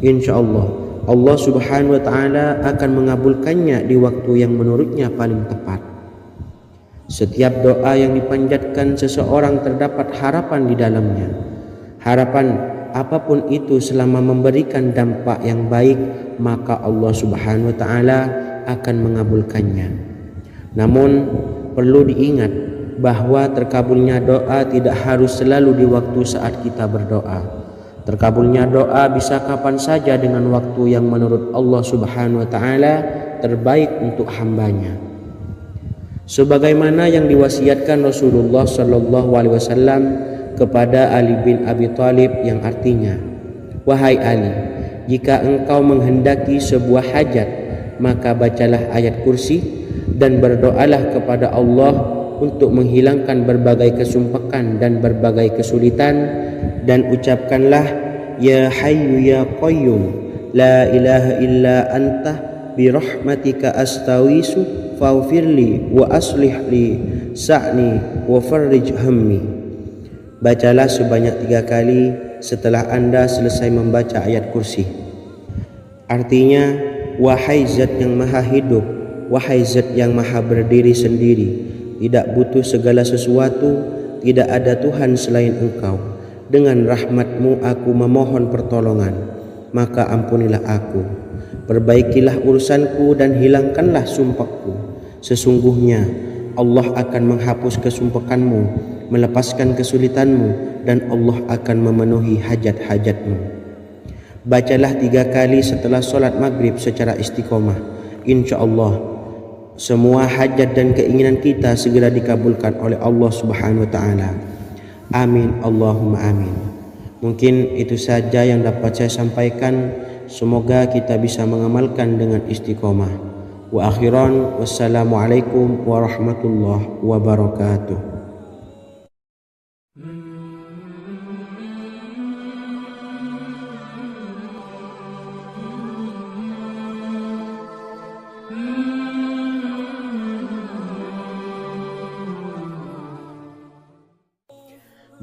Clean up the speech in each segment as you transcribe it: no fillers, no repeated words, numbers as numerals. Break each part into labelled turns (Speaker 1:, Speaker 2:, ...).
Speaker 1: Insya Allah Subhanahu wa Ta'ala akan mengabulkannya di waktu yang menurutnya paling tepat. Setiap doa yang dipanjatkan seseorang terdapat harapan di dalamnya. Harapan apapun itu selama memberikan dampak yang baik, maka Allah Subhanahu wa Ta'ala akan mengabulkannya. Namun perlu diingat bahwa terkabulnya doa tidak harus selalu di waktu saat kita berdoa. Terkabulnya doa bisa kapan saja dengan waktu yang menurut Allah Subhanahu wa Ta'ala terbaik untuk hambanya. Sebagaimana yang diwasiatkan Rasulullah Sallallahu Alaihi Wasallam kepada Ali bin Abi Thalib, yang artinya, "Wahai Ali, jika engkau menghendaki sebuah hajat, maka bacalah ayat kursi dan berdoalah kepada Allah untuk menghilangkan berbagai kesumpakan dan berbagai kesulitan, dan ucapkanlah, Ya Hayyu Ya Qayyum, La ilaha illa anta birahmatika astawisu faghfirli wa aslih li sa'ni wa farrij hammi." Bacalah sebanyak 3 kali setelah Anda selesai membaca ayat kursi. Artinya, wahai zat yang maha hidup, wahai zat yang maha berdiri sendiri, tidak butuh segala sesuatu, tidak ada Tuhan selain Engkau. Dengan rahmat-Mu aku memohon pertolongan, maka ampunilah aku. Perbaikilah urusanku dan hilangkanlah sumpahku. Sesungguhnya Allah akan menghapus kesumpahanmu, melepaskan kesulitanmu, dan Allah akan memenuhi hajat-hajatmu. Bacalah 3 kali setelah solat maghrib secara istiqomah. Insya Allah semua hajat dan keinginan kita segera dikabulkan oleh Allah Subhanahu wa Ta'ala. Amin Allahumma amin. Mungkin itu saja yang dapat saya sampaikan. Semoga kita bisa mengamalkan dengan istiqomah. Wa akhiran, wassalamualaikum warahmatullahi wabarakatuh.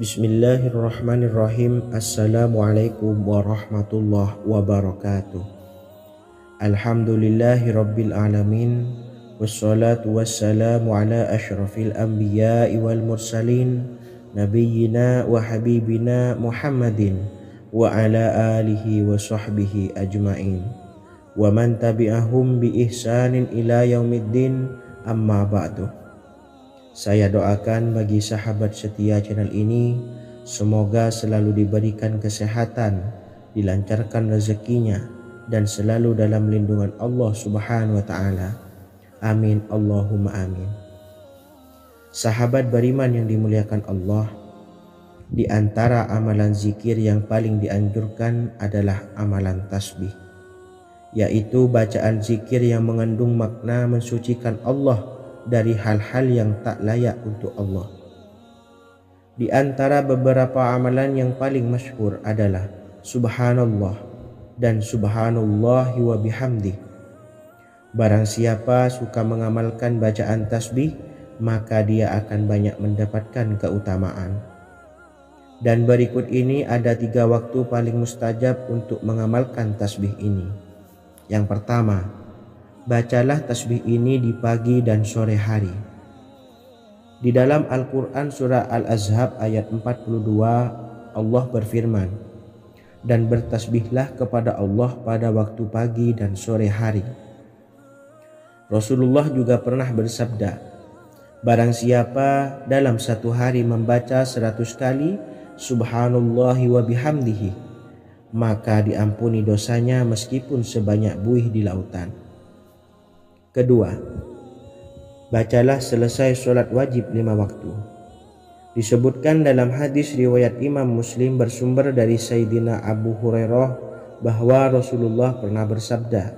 Speaker 1: Bismillahirrahmanirrahim. Assalamualaikum warahmatullahi wabarakatuh. Alhamdulillahi rabbil alamin, wassalatu wassalamu ala ashrafil anbiya'i wal mursalin, nabiyyina wa habibina Muhammadin wa ala alihi wa sahbihi ajma'in, wa man tabi'ahum bi ihsanin ila yaumiddin, amma ba'du. Saya doakan bagi sahabat setia channel ini, semoga selalu diberikan kesehatan, dilancarkan rezekinya, dan selalu dalam lindungan Allah Subhanahu wa Ta'ala. Amin Allahumma amin. Sahabat beriman yang dimuliakan Allah, di antara amalan zikir yang paling dianjurkan adalah amalan tasbih, yaitu bacaan zikir yang mengandung makna mensucikan Allah dari hal-hal yang tak layak untuk Allah. Di antara beberapa amalan yang paling masyhur adalah Subhanallah dan Subhanallahi wa bihamdih. Barang siapa suka mengamalkan bacaan tasbih, maka dia akan banyak mendapatkan keutamaan. Dan berikut ini ada 3 waktu paling mustajab untuk mengamalkan tasbih ini. Yang pertama, bacalah tasbih ini di pagi dan sore hari. Di dalam Al-Quran surah Al-Ahzab ayat 42, Allah berfirman, "Dan bertasbihlah kepada Allah pada waktu pagi dan sore hari." Rasulullah juga pernah bersabda, "Barang siapa dalam satu hari membaca 100 kali Subhanallahi wa bihamdihi, maka diampuni dosanya meskipun sebanyak buih di lautan." Kedua, bacalah selesai sholat wajib 5 waktu. Disebutkan dalam hadis riwayat Imam Muslim bersumber dari Sayyidina Abu Hurairah bahwa Rasulullah pernah bersabda,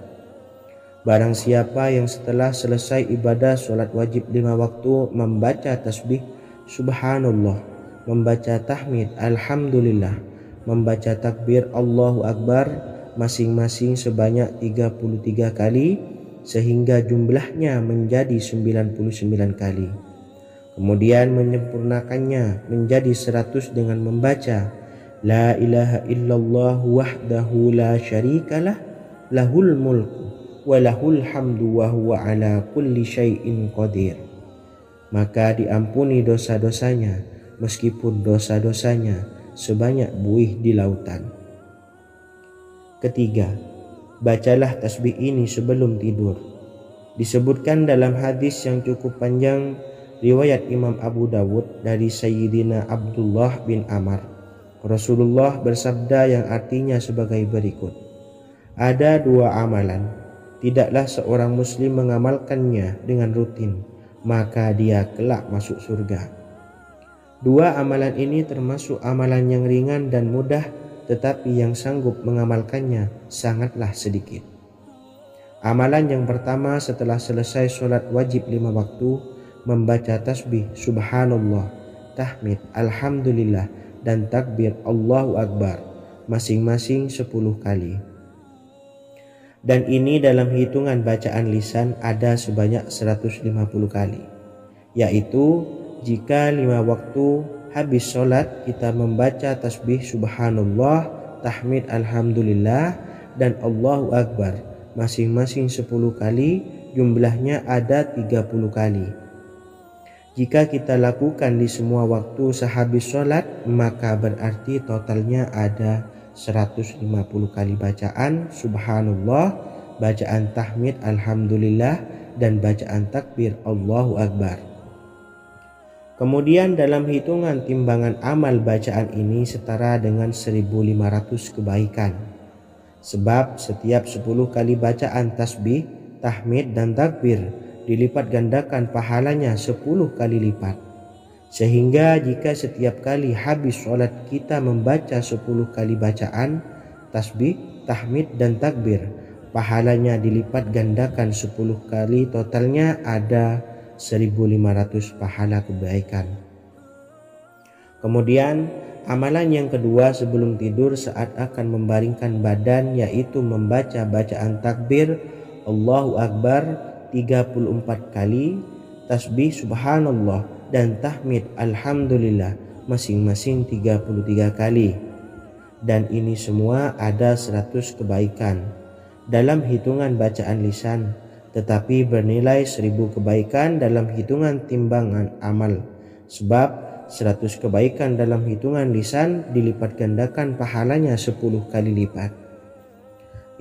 Speaker 1: "Barang siapa yang setelah selesai ibadah sholat wajib 5 waktu membaca tasbih Subhanallah, membaca tahmid Alhamdulillah, membaca takbir Allahu Akbar masing-masing sebanyak 33 kali, sehingga jumlahnya menjadi 99 kali. Kemudian menyempurnakannya menjadi 100 dengan membaca La ilaha illallah wahdahu la syarikalah, lahul mulku wa lahul hamdu wa huwa ala kulli syai'in qadir. Maka diampuni dosa-dosanya meskipun dosa-dosanya sebanyak buih di lautan. Ketiga, bacalah tasbih ini sebelum tidur. Disebutkan dalam hadis yang cukup panjang riwayat Imam Abu Dawud dari Sayyidina Abdullah bin Amr, Rasulullah bersabda yang artinya sebagai berikut: ada dua amalan, tidaklah seorang muslim mengamalkannya dengan rutin, maka dia kelak masuk surga. Dua amalan ini termasuk amalan yang ringan dan mudah, tetapi yang sanggup mengamalkannya sangatlah sedikit. Amalan yang pertama setelah selesai sholat wajib 5 waktu, membaca tasbih subhanallah, tahmid, alhamdulillah, dan takbir Allahu Akbar masing-masing 10 kali. Dan ini dalam hitungan bacaan lisan ada sebanyak 150 kali, yaitu jika 5 waktu habis sholat kita membaca tasbih subhanallah, tahmid, alhamdulillah, dan Allahu Akbar masing-masing 10 kali, jumlahnya ada 30 kali. Jika kita lakukan di semua waktu sehabis sholat, maka berarti totalnya ada 150 kali bacaan subhanallah, bacaan tahmid alhamdulillah, dan bacaan takbir Allahu Akbar. Kemudian dalam hitungan timbangan amal bacaan ini setara dengan 1500 kebaikan. Sebab setiap 10 kali bacaan tasbih, tahmid, dan takbir dilipat gandakan pahalanya 10 kali lipat. Sehingga jika setiap kali habis sholat kita membaca 10 kali bacaan tasbih, tahmid, dan takbir, pahalanya dilipat gandakan 10 kali, totalnya ada 1500 pahala kebaikan. Kemudian amalan yang kedua sebelum tidur saat akan membaringkan badan, yaitu membaca bacaan takbir Allahu Akbar 34 kali, tasbih subhanallah, dan tahmid alhamdulillah masing-masing 33 kali. Dan ini semua ada 100 kebaikan dalam hitungan bacaan lisan, tetapi bernilai 1000 kebaikan dalam hitungan timbangan amal. Sebab 100 kebaikan dalam hitungan lisan dilipat gandakan pahalanya 10 kali lipat.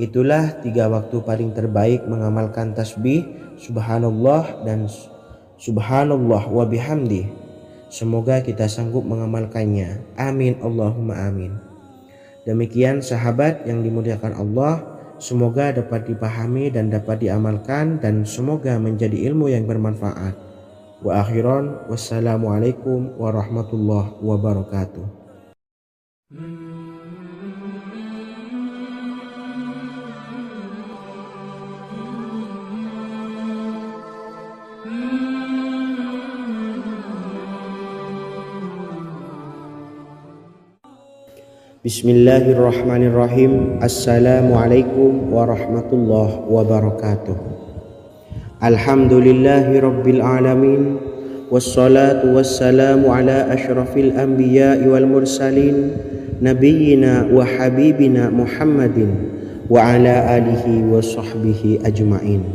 Speaker 1: Itulah 3 waktu paling terbaik mengamalkan tasbih subhanallah dan subhanallah wa bihamdi. Semoga kita sanggup mengamalkannya. Amin Allahumma amin. Demikian sahabat yang dimuliakan Allah, semoga dapat dipahami dan dapat diamalkan, dan semoga menjadi ilmu yang bermanfaat. Wa akhiran, wassalamualaikum warahmatullahi wabarakatuh. Bismillahirrahmanirrahim. Assalamualaikum warahmatullahi wabarakatuh. Alhamdulillahi rabbil alamin, wassalatu wassalamu ala asyrafil anbiya'i wal mursalin, nabiyyina wa habibina Muhammadin wa ala alihi wa sahbihi ajma'in,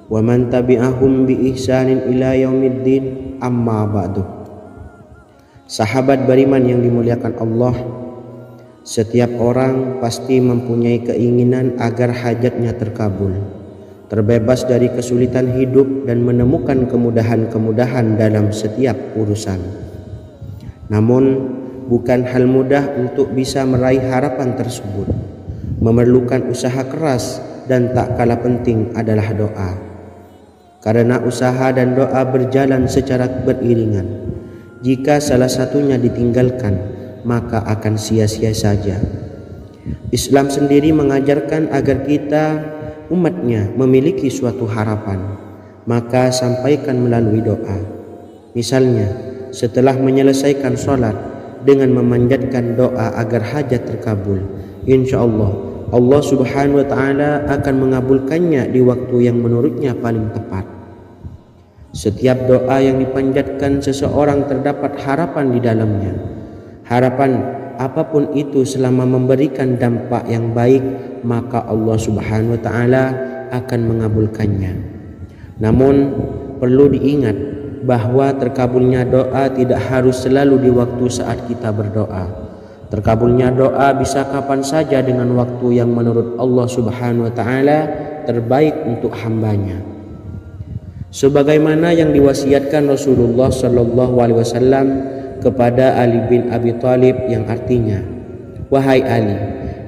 Speaker 1: wa man tabi'ahum bi ihsanin ila yaumiddin, amma ba'du. Sahabat beriman yang dimuliakan Allah, setiap orang pasti mempunyai keinginan agar hajatnya terkabul, terbebas dari kesulitan hidup, dan menemukan kemudahan-kemudahan dalam setiap urusan. Namun, bukan hal mudah untuk bisa meraih harapan tersebut. Memerlukan usaha keras, dan tak kalah penting adalah doa. Karena usaha dan doa berjalan secara beriringan. Jika salah satunya ditinggalkan, maka akan sia-sia saja. Islam sendiri mengajarkan agar kita umatnya memiliki suatu harapan, maka sampaikan melalui doa. Misalnya, setelah menyelesaikan sholat dengan memanjatkan doa agar hajat terkabul, insya Allah Allah subhanahu wa ta'ala akan mengabulkannya di waktu yang menurutnya paling tepat. Setiap doa yang dipanjatkan seseorang terdapat harapan di dalamnya. Harapan apapun itu selama memberikan dampak yang baik, maka Allah Subhanahu wa taala akan mengabulkannya. Namun perlu diingat bahwa terkabulnya doa tidak harus selalu di waktu saat kita berdoa. Terkabulnya doa bisa kapan saja dengan waktu yang menurut Allah Subhanahu wa taala terbaik untuk hambanya. Sebagaimana yang diwasiatkan Rasulullah sallallahu alaihi wasallam kepada Ali bin Abi Thalib yang artinya, "Wahai Ali,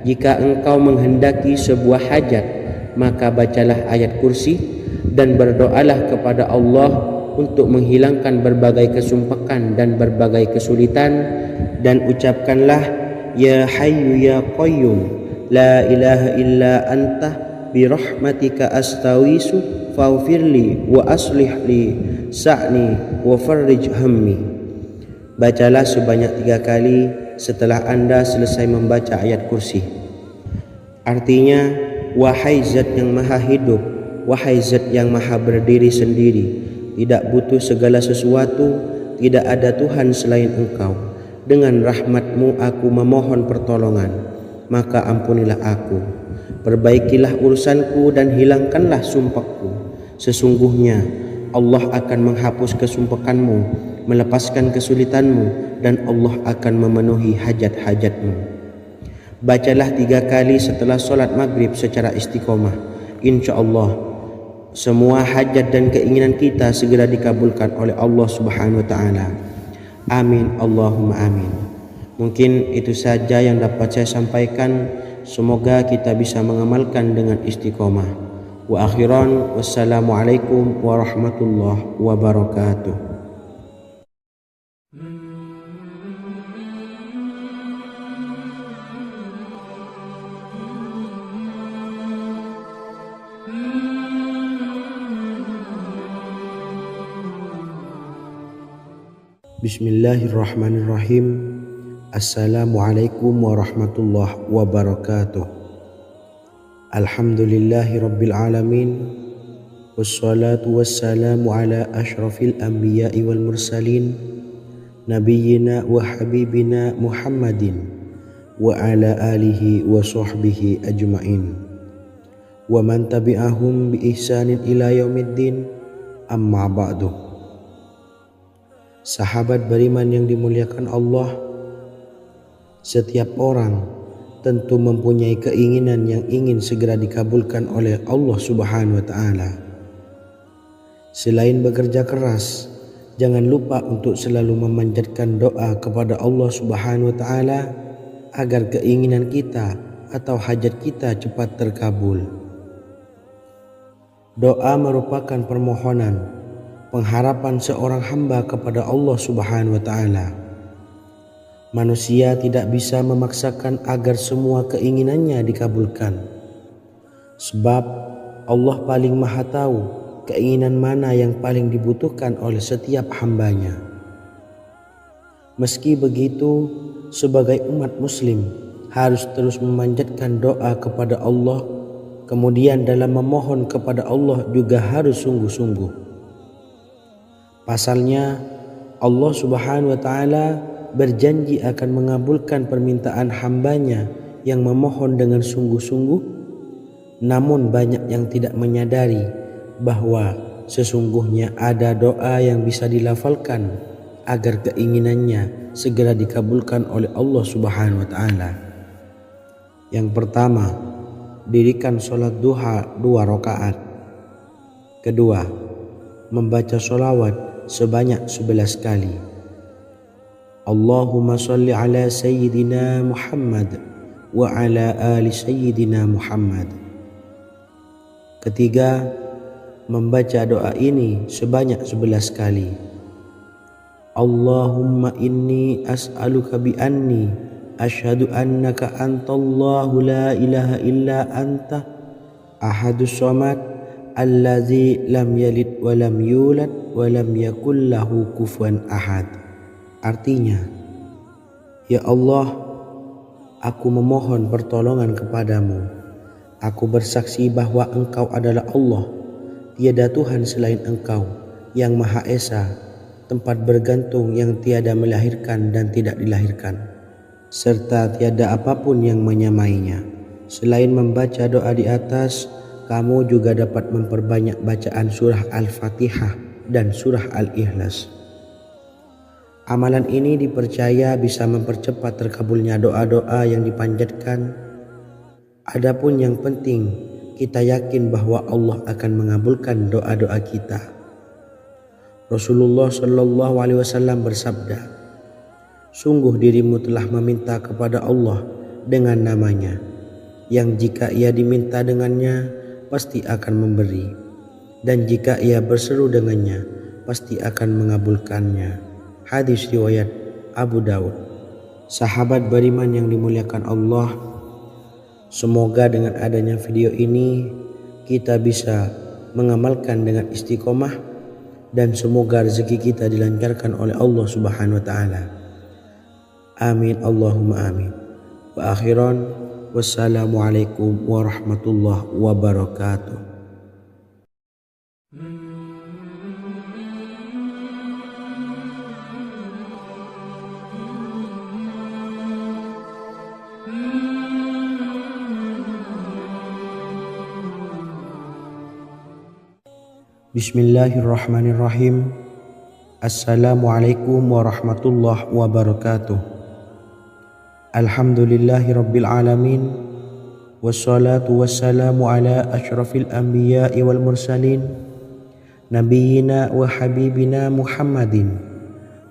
Speaker 1: jika engkau menghendaki sebuah hajat, maka bacalah ayat kursi dan berdoalah kepada Allah untuk menghilangkan berbagai kesumpakan dan berbagai kesulitan, dan ucapkanlah, Ya Hayyu Ya Qayyum, La ilaha illa anta birahmatika astawisu faghfirli wa aslih li sa'ni wa farrij hammi." Bacalah sebanyak 3 kali setelah Anda selesai membaca ayat kursi. Artinya, wahai zat yang maha hidup, wahai zat yang maha berdiri sendiri, tidak butuh segala sesuatu, tidak ada Tuhan selain Engkau. Dengan rahmat-Mu aku memohon pertolongan, maka ampunilah aku. Perbaikilah urusanku dan hilangkanlah sumpahku. Sesungguhnya Allah akan menghapus kesumpakanmu, melepaskan kesulitanmu, dan Allah akan memenuhi hajat-hajatmu. Bacalah 3 kali setelah solat maghrib secara istiqomah. Insya Allah semua hajat dan keinginan kita segera dikabulkan oleh Allah Subhanahu wa taala. Amin Allahumma amin. Mungkin itu saja yang dapat saya sampaikan. Semoga kita bisa mengamalkan dengan istiqomah. Wa akhiran, wassalamualaikum warahmatullahi wabarakatuh. Bismillahirrahmanirrahim. Assalamualaikum warahmatullahi wabarakatuh. Alhamdulillahi rabbil alamin. Wassalatu wassalamu ala ashrafil anbiya'i wal mursalin, nabiyyina wa habibina Muhammadin wa ala alihi wa sahbihi ajma'in wa man tabi'ahum bi ihsanin ila yaumiddin, amma ba'du. Sahabat beriman yang dimuliakan Allah, setiap orang tentu mempunyai keinginan yang ingin segera dikabulkan oleh Allah Subhanahu wa taala. Selain bekerja keras, jangan lupa untuk selalu memanjatkan doa kepada Allah Subhanahu wa taala agar keinginan kita atau hajat kita cepat terkabul. Doa merupakan permohonan, pengharapan seorang hamba kepada Allah Subhanahu wa taala. Manusia tidak bisa memaksakan agar semua keinginannya dikabulkan, sebab Allah paling maha tahu keinginan mana yang paling dibutuhkan oleh setiap hambanya. Meski begitu, sebagai umat muslim harus terus memanjatkan doa kepada Allah, kemudian dalam memohon kepada Allah juga harus sungguh-sungguh. Pasalnya Allah Subhanahu wa taala berjanji akan mengabulkan permintaan hambanya yang memohon dengan sungguh-sungguh. Namun banyak yang tidak menyadari bahwa sesungguhnya ada doa yang bisa dilafalkan agar keinginannya segera dikabulkan oleh Allah Subhanahu wa taala. Yang pertama, dirikan sholat duha 2 rakaat. Kedua, membaca sholawat sebanyak 11 kali. Allahumma salli ala Sayyidina Muhammad wa ala ali Sayyidina Muhammad. Ketiga, membaca doa ini sebanyak 11 kali. Allahumma inni as'aluka bi anni asyhadu annaka antallahu la ilaha illa anta ahadus samad allazi lam yalid wa lam yulad wa lam yakul lahu kufuwan ahad. Artinya, ya Allah, aku memohon pertolongan kepadamu. Aku bersaksi bahwa Engkau adalah Allah, tiada Tuhan selain Engkau, yang Maha Esa, tempat bergantung yang tiada melahirkan dan tidak dilahirkan. serta tiada apapun yang menyamainya. Selain membaca doa di atas, kamu juga dapat memperbanyak bacaan surah Al-Fatihah dan surah Al-Ikhlas. Amalan ini dipercaya bisa mempercepat terkabulnya doa-doa yang dipanjatkan. Adapun yang penting, kita yakin bahwa Allah akan mengabulkan doa-doa kita. Rasulullah Shallallahu Alaihi Wasallam bersabda, "Sungguh dirimu telah meminta kepada Allah dengan namanya, yang jika ia diminta dengannya, pasti akan memberi. Dan jika ia berseru dengannya, pasti akan mengabulkannya." Hadis riwayat Abu Daud. Sahabat beriman yang dimuliakan Allah, semoga dengan adanya video ini kita bisa mengamalkan dengan istiqomah, dan semoga rezeki kita dilancarkan oleh Allah Subhanahu wa taala. Amin Allahumma amin. Wa akhiran, wassalamualaikum warahmatullahi wabarakatuh. Bismillahirrahmanirrahim. Assalamualaikum warahmatullahi wabarakatuh. Alhamdulillahi rabbil alamin. Wassalatu wassalamu ala ashrafil anbiya'i wal mursalin, nabiyyina wa habibina Muhammadin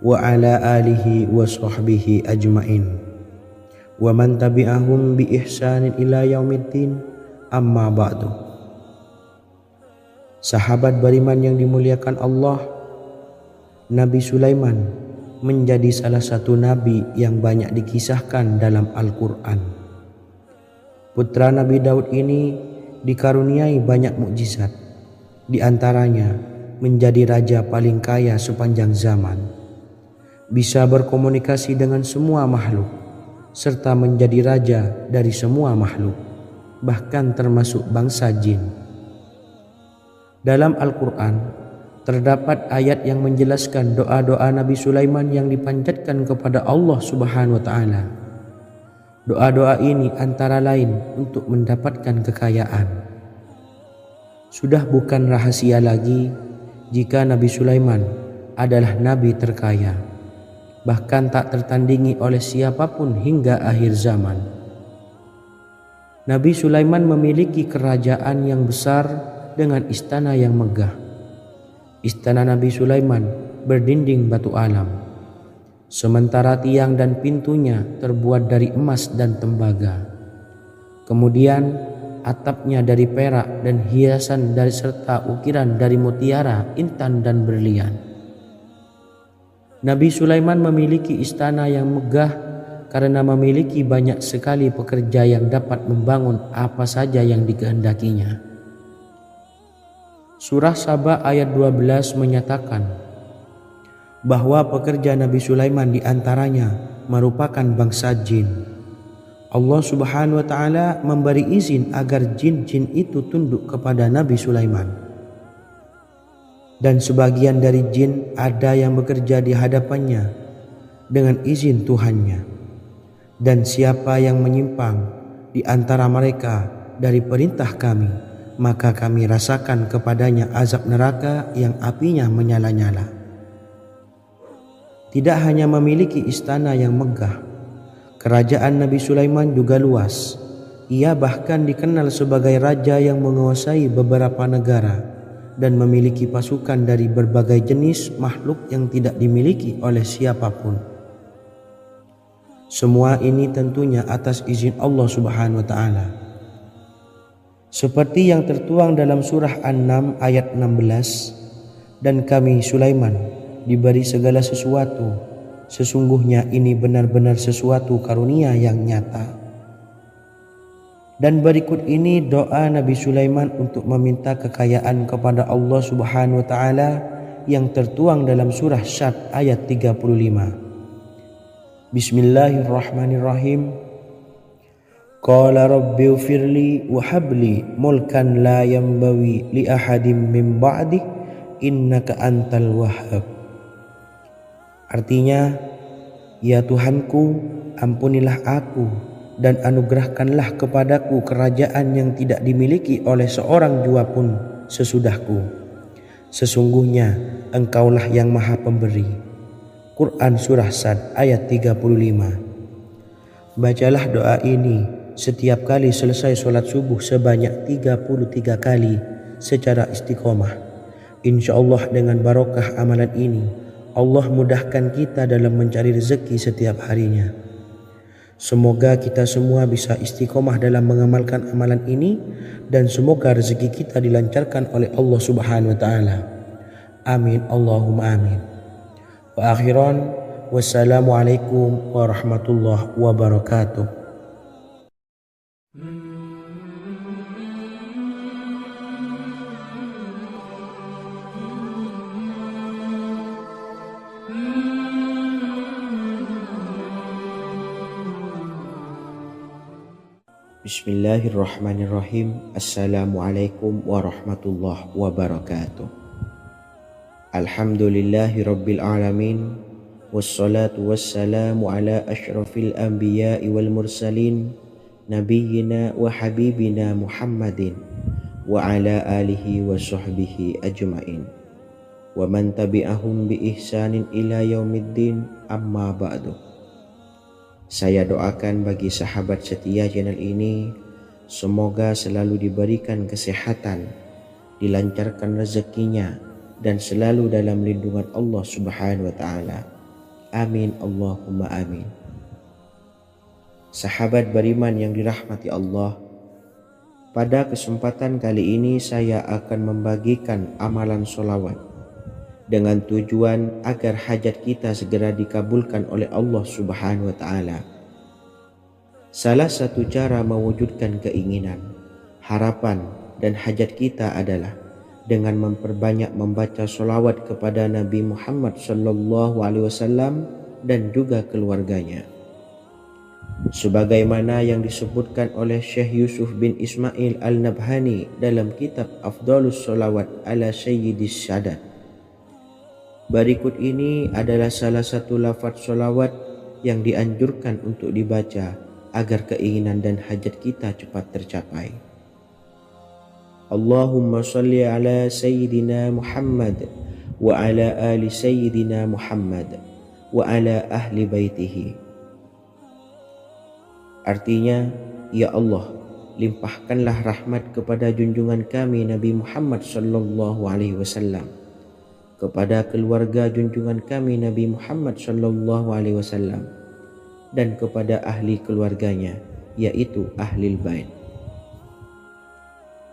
Speaker 1: wa ala alihi wa sahbihi ajmain, wa man tabi'ahum bi ihsanin ila yaumiddin, amma ba'du. Sahabat beriman yang dimuliakan Allah, Nabi Sulaiman menjadi salah satu nabi yang banyak dikisahkan dalam Al-Quran. Putra Nabi Daud ini dikaruniai banyak mukjizat, di antaranya menjadi raja paling kaya sepanjang zaman, bisa berkomunikasi dengan semua makhluk, serta menjadi raja dari semua makhluk, bahkan termasuk bangsa jin. Dalam Al-Quran terdapat ayat yang menjelaskan doa-doa Nabi Sulaiman yang dipanjatkan kepada Allah Subhanahu wa taala. Doa-doa ini antara lain untuk mendapatkan kekayaan. Sudah bukan rahasia lagi jika Nabi Sulaiman adalah nabi terkaya, bahkan tak tertandingi oleh siapapun hingga akhir zaman. Nabi Sulaiman memiliki kerajaan yang besar dengan istana yang megah. Istana Nabi Sulaiman berdinding batu alam, sementara tiang dan pintunya terbuat dari emas dan tembaga. Kemudian atapnya dari perak dan hiasan dari serta ukiran dari mutiara, intan dan berlian. Nabi Sulaiman memiliki istana yang megah karena memiliki banyak sekali pekerja yang dapat membangun apa saja yang dikehendakinya. Surah Saba ayat 12 menyatakan bahwa pekerja Nabi Sulaiman diantaranya merupakan bangsa jin. Allah Subhanahu wa taala memberi izin agar jin-jin itu tunduk kepada Nabi Sulaiman. Dan sebagian dari jin ada yang bekerja di hadapannya dengan izin Tuhannya. Dan siapa yang menyimpang di antara mereka dari perintah kami, maka kami rasakan kepadanya azab neraka yang apinya menyala-nyala. Tidak hanya memiliki istana yang megah, kerajaan Nabi Sulaiman juga luas. Ia bahkan dikenal sebagai raja yang menguasai beberapa negara dan memiliki pasukan dari berbagai jenis makhluk yang tidak dimiliki oleh siapapun. Semua ini tentunya atas izin Allah Subhanahu wa taala. Seperti yang tertuang dalam surah An-Naml ayat 16, dan kami Sulaiman diberi segala sesuatu, sesungguhnya ini benar-benar sesuatu karunia yang nyata. Dan berikut ini doa Nabi Sulaiman untuk meminta kekayaan kepada Allah Subhanahu wa taala yang tertuang dalam surah Syad ayat 35. Bismillahirrahmanirrahim. Qala rabbi ufirli wa habli mulkan la yanbawi li ahadim min ba'di innaka antal wahhab. Artinya, ya Tuhanku, ampunilah aku dan anugerahkanlah kepadaku kerajaan yang tidak dimiliki oleh seorang jua pun sesudahku. Sesungguhnya Engkaulah yang Maha Pemberi. Quran Surah Sad ayat 35. Bacalah doa ini setiap kali selesai sholat subuh sebanyak 33 kali secara istiqomah. Insya Allah dengan barokah amalan ini, Allah mudahkan kita dalam mencari rezeki setiap harinya. Semoga kita semua bisa istiqomah dalam mengamalkan amalan ini dan semoga rezeki kita dilancarkan oleh Allah Subhanahu wa taala. Amin Allahumma amin. Wa akhiran wassalamualaikum warahmatullahi wabarakatuh. Bismillahirrahmanirrahim. Assalamualaikum warahmatullahi wabarakatuh. Alhamdulillahi rabbil alamin. Wassalatu wassalamu ala ashrafil anbiya'i wal mursalin, nabiyyina wa habibina Muhammadin wa ala alihi wa sahbihi ajma'in wa man tabi'ahum bi ihsanin ila yaumiddin, amma ba'du. Saya doakan bagi sahabat setia channel ini, semoga selalu diberikan kesehatan, dilancarkan rezekinya, dan selalu dalam lindungan Allah Subhanahu wa taala. Amin Allahumma amin. Sahabat beriman yang dirahmati Allah, pada kesempatan kali ini saya akan membagikan amalan sholawat dengan tujuan agar hajat kita segera dikabulkan oleh Allah Subhanahu wa taala. Salah satu cara mewujudkan keinginan, harapan, dan hajat kita adalah dengan memperbanyak membaca sholawat kepada Nabi Muhammad SAW dan juga keluarganya. Sebagaimana yang disebutkan oleh Syekh Yusuf bin Ismail Al-Nabhani dalam kitab Afdhalus Sholawat ala Sayyidis Sadat. Berikut ini adalah salah satu lafaz sholawat yang dianjurkan untuk dibaca agar keinginan dan hajat kita cepat tercapai. Allahumma salli ala Sayyidina Muhammad wa ala ali Sayyidina Muhammad wa ala ahli baitihi. Artinya, ya Allah, limpahkanlah rahmat kepada junjungan kami Nabi Muhammad sallallahu alaihi wasallam, kepada keluarga junjungan kami Nabi Muhammad sallallahu alaihi wasallam, dan kepada ahli keluarganya, yaitu ahlil bait.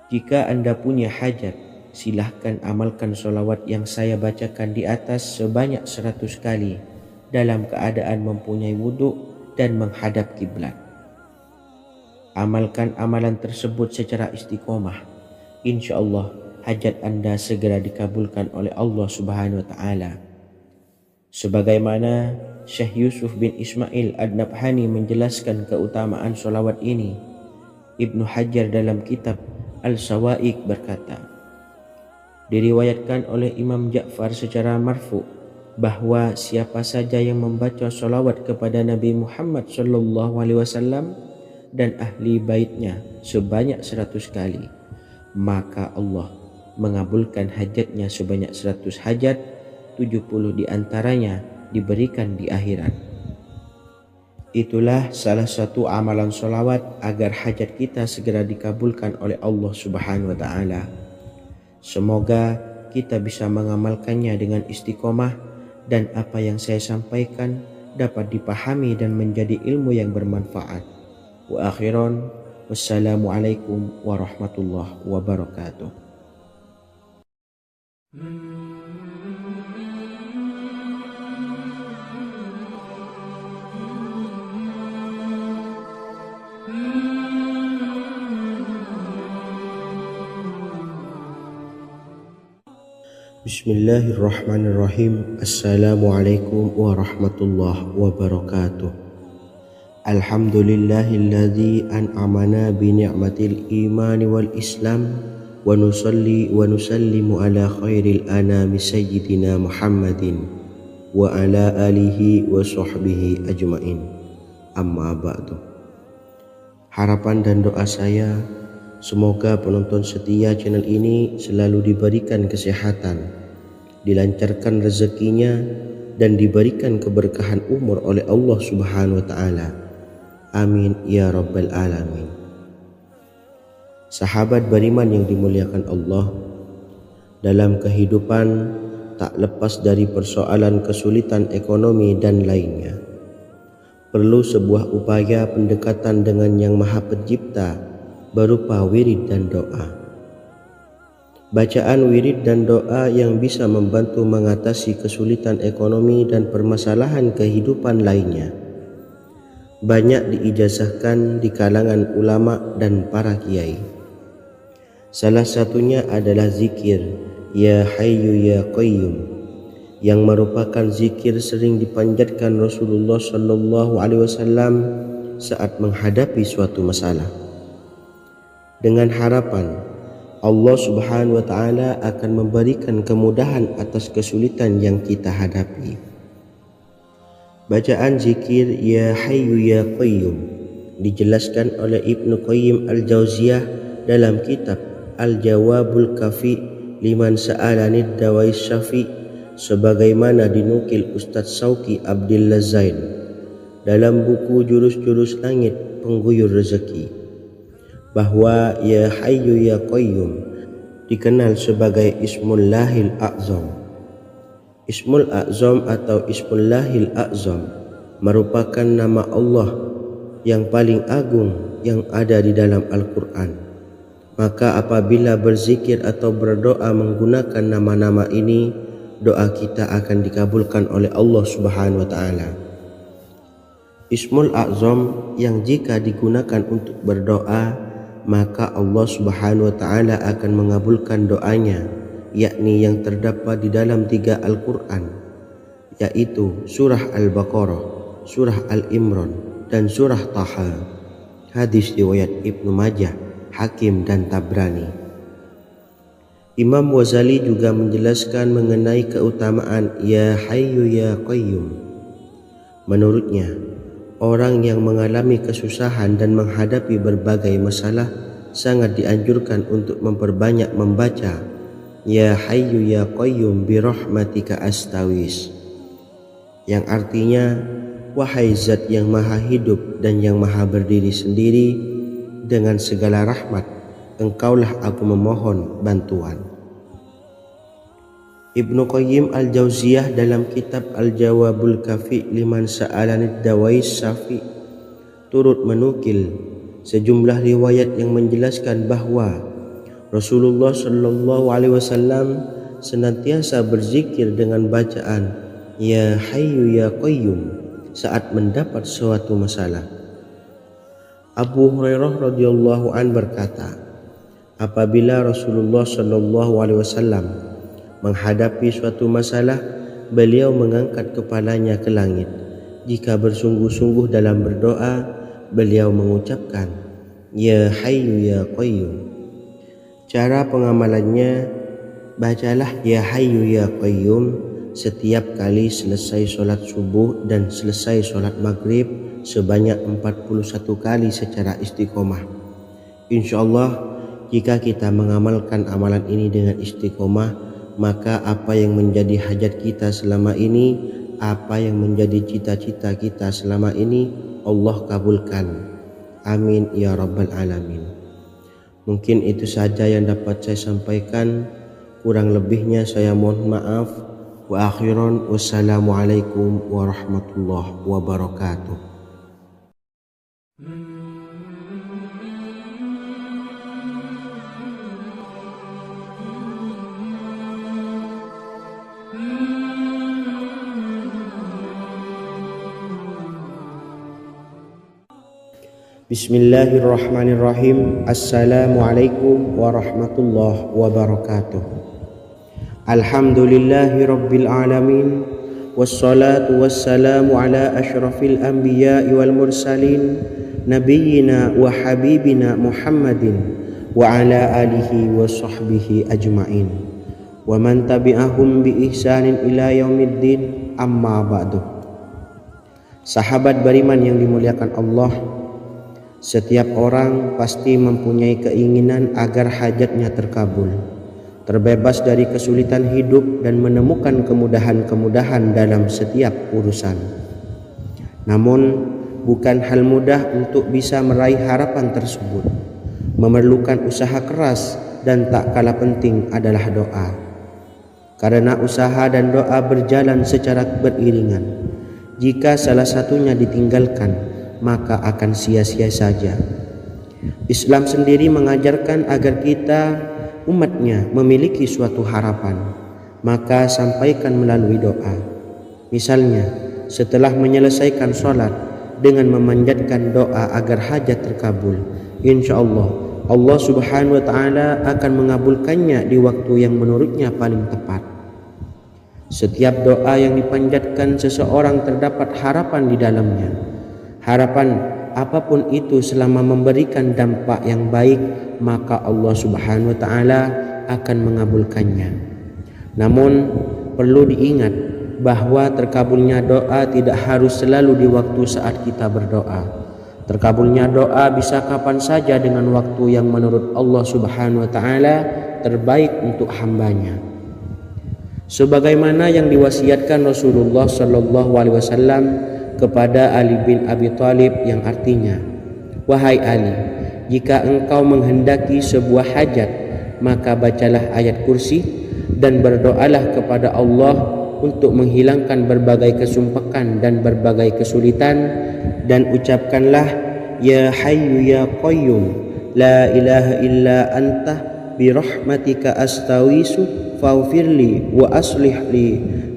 Speaker 1: Jika Anda punya hajat, silahkan amalkan sholawat yang saya bacakan di atas sebanyak 100 kali dalam keadaan mempunyai wudhu dan menghadap kiblat. Amalkan amalan tersebut secara istiqomah. Insya Allah hajat Anda segera dikabulkan oleh Allah Subhanahu wa taala. Sebagaimana Syekh Yusuf bin Ismail Ad-Nabhani menjelaskan keutamaan sholawat ini, Ibnu Hajar dalam kitab Al-Sawa'iq berkata, diriwayatkan oleh Imam Ja'far secara marfu bahwa siapa saja yang membaca sholawat kepada Nabi Muhammad SAW dan ahli baitnya sebanyak 100 kali, maka Allah mengabulkan hajatnya sebanyak 100 hajat, 70 diantaranya diberikan di akhirat. Itulah salah satu amalan sholawat agar hajat kita segera dikabulkan oleh Allah Subhanahu wa taala. Semoga kita bisa mengamalkannya dengan istiqomah dan apa yang saya sampaikan dapat dipahami dan menjadi ilmu yang bermanfaat. Wa akhiran, wassalamualaikum warahmatullahi wabarakatuh. Bismillahirrahmanirrahim. Assalamualaikum warahmatullahi wabarakatuh. Alhamdulillahilladzi an'amana bi ni'matil imani wal islam wa nusalli wa nusallimu ala khairil anami sayyidina Muhammadin wa ala alihi wa sahbihi ajmain. amma ba'du. Harapan dan doa saya, semoga penonton setia channel ini selalu diberikan kesehatan, dilancarkan rezekinya, dan diberikan keberkahan umur oleh Allah Subhanahu wa Ta'ala. Amin ya Rabbal Alamin. Sahabat beriman yang dimuliakan Allah, dalam kehidupan tak lepas dari persoalan kesulitan ekonomi dan lainnya. Perlu sebuah upaya pendekatan dengan Yang Maha Pencipta berupa wirid dan doa. Bacaan wirid dan doa yang bisa membantu mengatasi kesulitan ekonomi dan permasalahan kehidupan lainnya banyak diijazahkan di kalangan ulama dan para kiai. Salah satunya adalah zikir Ya Hayyu Ya Qayyum, yang merupakan zikir sering dipanjatkan Rasulullah SAW saat menghadapi suatu masalah, dengan harapan Allah Subhanahu wa Ta'ala akan memberikan kemudahan atas kesulitan yang kita hadapi. Bacaan zikir Ya Hayyu Ya Qayyum dijelaskan oleh Ibnu Qayyim Al-Jauziyah dalam kitab Al-Jawabul Kafi liman sa'alanid dawai syafi, sebagaimana dinukil Ustadz Sauki Abdillah Zain dalam buku Jurus-Jurus Langit Pengguyur Rezeki, bahwa Ya Hayyu Ya Qayyum dikenal sebagai Ismullahil A'zam. Ismul A'zam atau Ismullahil A'zam merupakan nama Allah yang paling agung yang ada di dalam Al-Quran. Maka apabila berzikir atau berdoa menggunakan nama-nama ini, doa kita akan dikabulkan oleh Allah Subhanahu wa Ta'ala. Ismul A'zam yang jika digunakan untuk berdoa, maka Allah Subhanahu wa Ta'ala akan mengabulkan doanya, yakni yang terdapat di dalam 3 Al-Quran, yaitu surah Al-Baqarah, surah Al-Imran, dan surah Taha. Hadis riwayat Ibnu Majah, Hakim, dan Tabrani. Imam Ghazali juga menjelaskan mengenai keutamaan Ya Hayyu Ya Qayyum. Menurutnya, orang yang mengalami kesusahan dan menghadapi berbagai masalah sangat dianjurkan untuk memperbanyak membaca Ya Hayyu Ya Qayyum bi rahmatika astawis, yang artinya, wahai Zat yang maha hidup dan yang maha berdiri sendiri, dengan segala rahmat Engkaulah aku memohon bantuan. Ibnu Qayyim Al-Jauziyah dalam kitab Al-Jawabul Kafi liman sa'alanid dawai syafi turut menukil sejumlah riwayat yang menjelaskan bahwa Rasulullah SAW senantiasa berzikir dengan bacaan Ya Hayyu Ya Qayyum saat mendapat suatu masalah. Abu Hurairah radhiyallahu an berkata, apabila Rasulullah SAW menghadapi suatu masalah, beliau mengangkat kepalanya ke langit. Jika bersungguh-sungguh dalam berdoa, beliau mengucapkan Ya Hayyu Ya Qayyum. Cara pengamalannya, bacalah Ya Hayyu Ya Qayyum setiap kali selesai sholat subuh dan selesai sholat maghrib sebanyak 41 kali secara istiqomah. InsyaAllah, jika kita mengamalkan amalan ini dengan istiqomah, maka apa yang menjadi hajat kita selama ini, apa yang menjadi cita-cita kita selama ini, Allah kabulkan. Amin ya Rabbal Alamin. Mungkin itu saja yang dapat saya sampaikan. Kurang lebihnya saya mohon maaf. Wa akhiran, wassalamualaikum warahmatullahi wabarakatuh. Bismillahirrahmanirrahim. Assalamualaikum warahmatullahi wabarakatuh. Alhamdulillahi rabbil alamin, wassalatu wassalamu ala ashrafil anbiya'i wal mursalin, nabiyyina wa habibina Muhammadin wa ala alihi wa sahbihi ajma'in wa man tabi'ahum bi ihsanin ila yaumiddin, amma ba'du. Sahabat beriman yang dimuliakan Allah, setiap orang pasti mempunyai keinginan agar hajatnya terkabul, terbebas dari kesulitan hidup dan menemukan kemudahan-kemudahan dalam setiap urusan. Namun, bukan hal mudah untuk bisa meraih harapan tersebut. Memerlukan usaha keras dan tak kalah penting adalah doa. Karena usaha dan doa berjalan secara beriringan. Jika salah satunya ditinggalkan, maka akan sia-sia saja. Islam sendiri mengajarkan agar kita umatnya memiliki suatu harapan, maka sampaikan melalui doa. Misalnya, setelah menyelesaikan sholat dengan memanjatkan doa agar hajat terkabul, insya Allah Allah Subhanahu wa Ta'ala akan mengabulkannya di waktu yang menurutnya paling tepat. Setiap doa yang dipanjatkan seseorang terdapat harapan di dalamnya. Harapan apapun itu selama memberikan dampak yang baik, maka Allah Subhanahu wa Ta'ala akan mengabulkannya. Namun perlu diingat bahwa terkabulnya doa tidak harus selalu di waktu saat kita berdoa. Terkabulnya doa bisa kapan saja dengan waktu yang menurut Allah Subhanahu wa Ta'ala terbaik untuk hambanya. Sebagaimana yang diwasiatkan Rasulullah Sallallahu Alaihi Wasallam kepada Ali bin Abi Thalib, yang artinya, "Wahai Ali, jika engkau menghendaki sebuah hajat, maka bacalah ayat kursi dan berdoalah kepada Allah untuk menghilangkan berbagai kesumpakan dan berbagai kesulitan, dan ucapkanlah, Ya Hayyu Ya Qayyum, La ilaha illa anta birahmatika astawisu faghfirli wa aslih li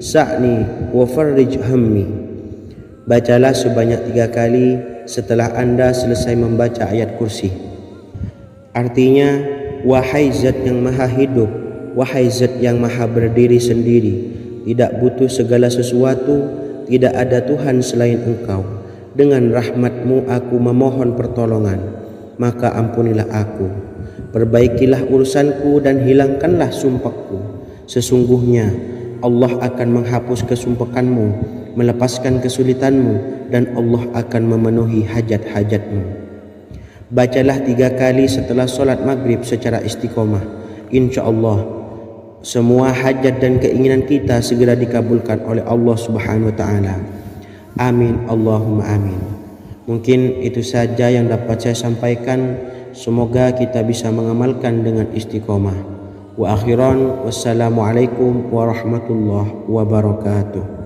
Speaker 1: sa'ni wa farrij hammi." Bacalah sebanyak 3 kali setelah Anda selesai membaca ayat kursi. Artinya, wahai zat yang maha hidup, wahai zat yang maha berdiri sendiri, tidak butuh segala sesuatu, tidak ada Tuhan selain Engkau. Dengan rahmat-Mu aku memohon pertolongan, maka ampunilah aku. Perbaikilah urusanku dan hilangkanlah sumpahku. Sesungguhnya Allah akan menghapus kesumpahanmu, melepaskan kesulitanmu, dan Allah akan memenuhi hajat-hajatmu. Bacalah 3 kali setelah sholat maghrib secara istiqomah. Insya Allah semua hajat dan keinginan kita segera dikabulkan oleh Allah Subhanahu wa Ta'ala. Amin Allahumma amin. Mungkin itu saja yang dapat saya sampaikan. Semoga kita bisa mengamalkan dengan istiqomah. Wa akhiran, wassalamualaikum warahmatullahi wabarakatuh.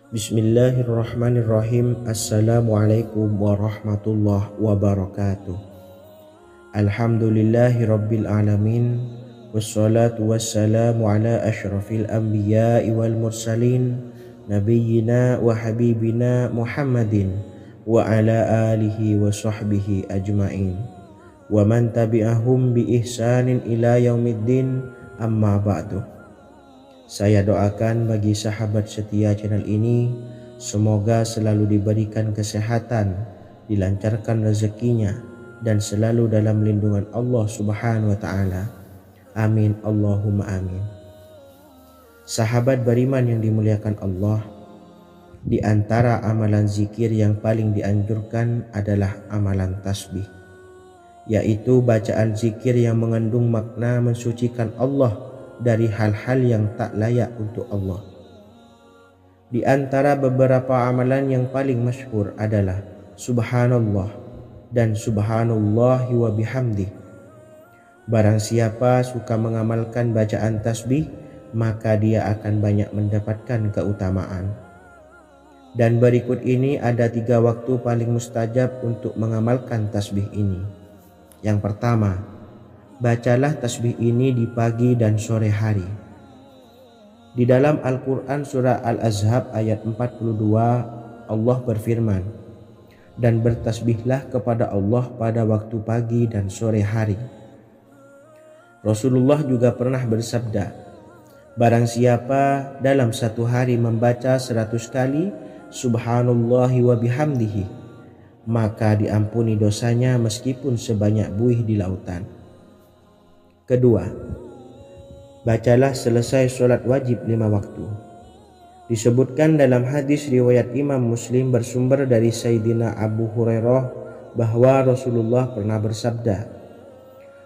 Speaker 1: Bismillahirrahmanirrahim. Assalamualaikum warahmatullahi wabarakatuh. Alhamdulillahi rabbil alamin. Wassalatu wassalamu ala ashrafil anbiya'i wal mursalin, nabiyyina wa habibina Muhammadin wa ala alihi wa sahbihi ajma'in, wa man tabi'ahum bi ihsanin ila yaumiddin, amma ba'du. Saya doakan bagi sahabat setia channel ini, semoga selalu diberikan kesehatan, dilancarkan rezekinya, dan selalu dalam lindungan Allah Subhanahu wa Ta'ala. Amin Allahumma amin. Sahabat beriman yang dimuliakan Allah, di antara amalan zikir yang paling dianjurkan adalah amalan tasbih, yaitu bacaan zikir yang mengandung makna mensucikan Allah dari hal-hal yang tak layak untuk Allah. Di antara beberapa amalan yang paling masyhur adalah Subhanallah dan Subhanallahi wa bihamdih. Barang siapa suka mengamalkan bacaan tasbih, maka dia akan banyak mendapatkan keutamaan. Dan berikut ini ada 3 waktu paling mustajab untuk mengamalkan tasbih ini. Yang pertama, bacalah tasbih ini di pagi dan sore hari. Di dalam Al-Quran surah Al-Ahzab ayat 42, Allah berfirman, "Dan bertasbihlah kepada Allah pada waktu pagi dan sore hari." Rasulullah juga pernah bersabda, "Barang siapa dalam satu hari membaca 100 kali, subhanallahi wa bihamdihi, maka diampuni dosanya meskipun sebanyak buih di lautan. Kedua, bacalah selesai sholat wajib 5 waktu. Disebutkan dalam hadis riwayat Imam Muslim bersumber dari Sayyidina Abu Hurairah bahwa Rasulullah pernah bersabda,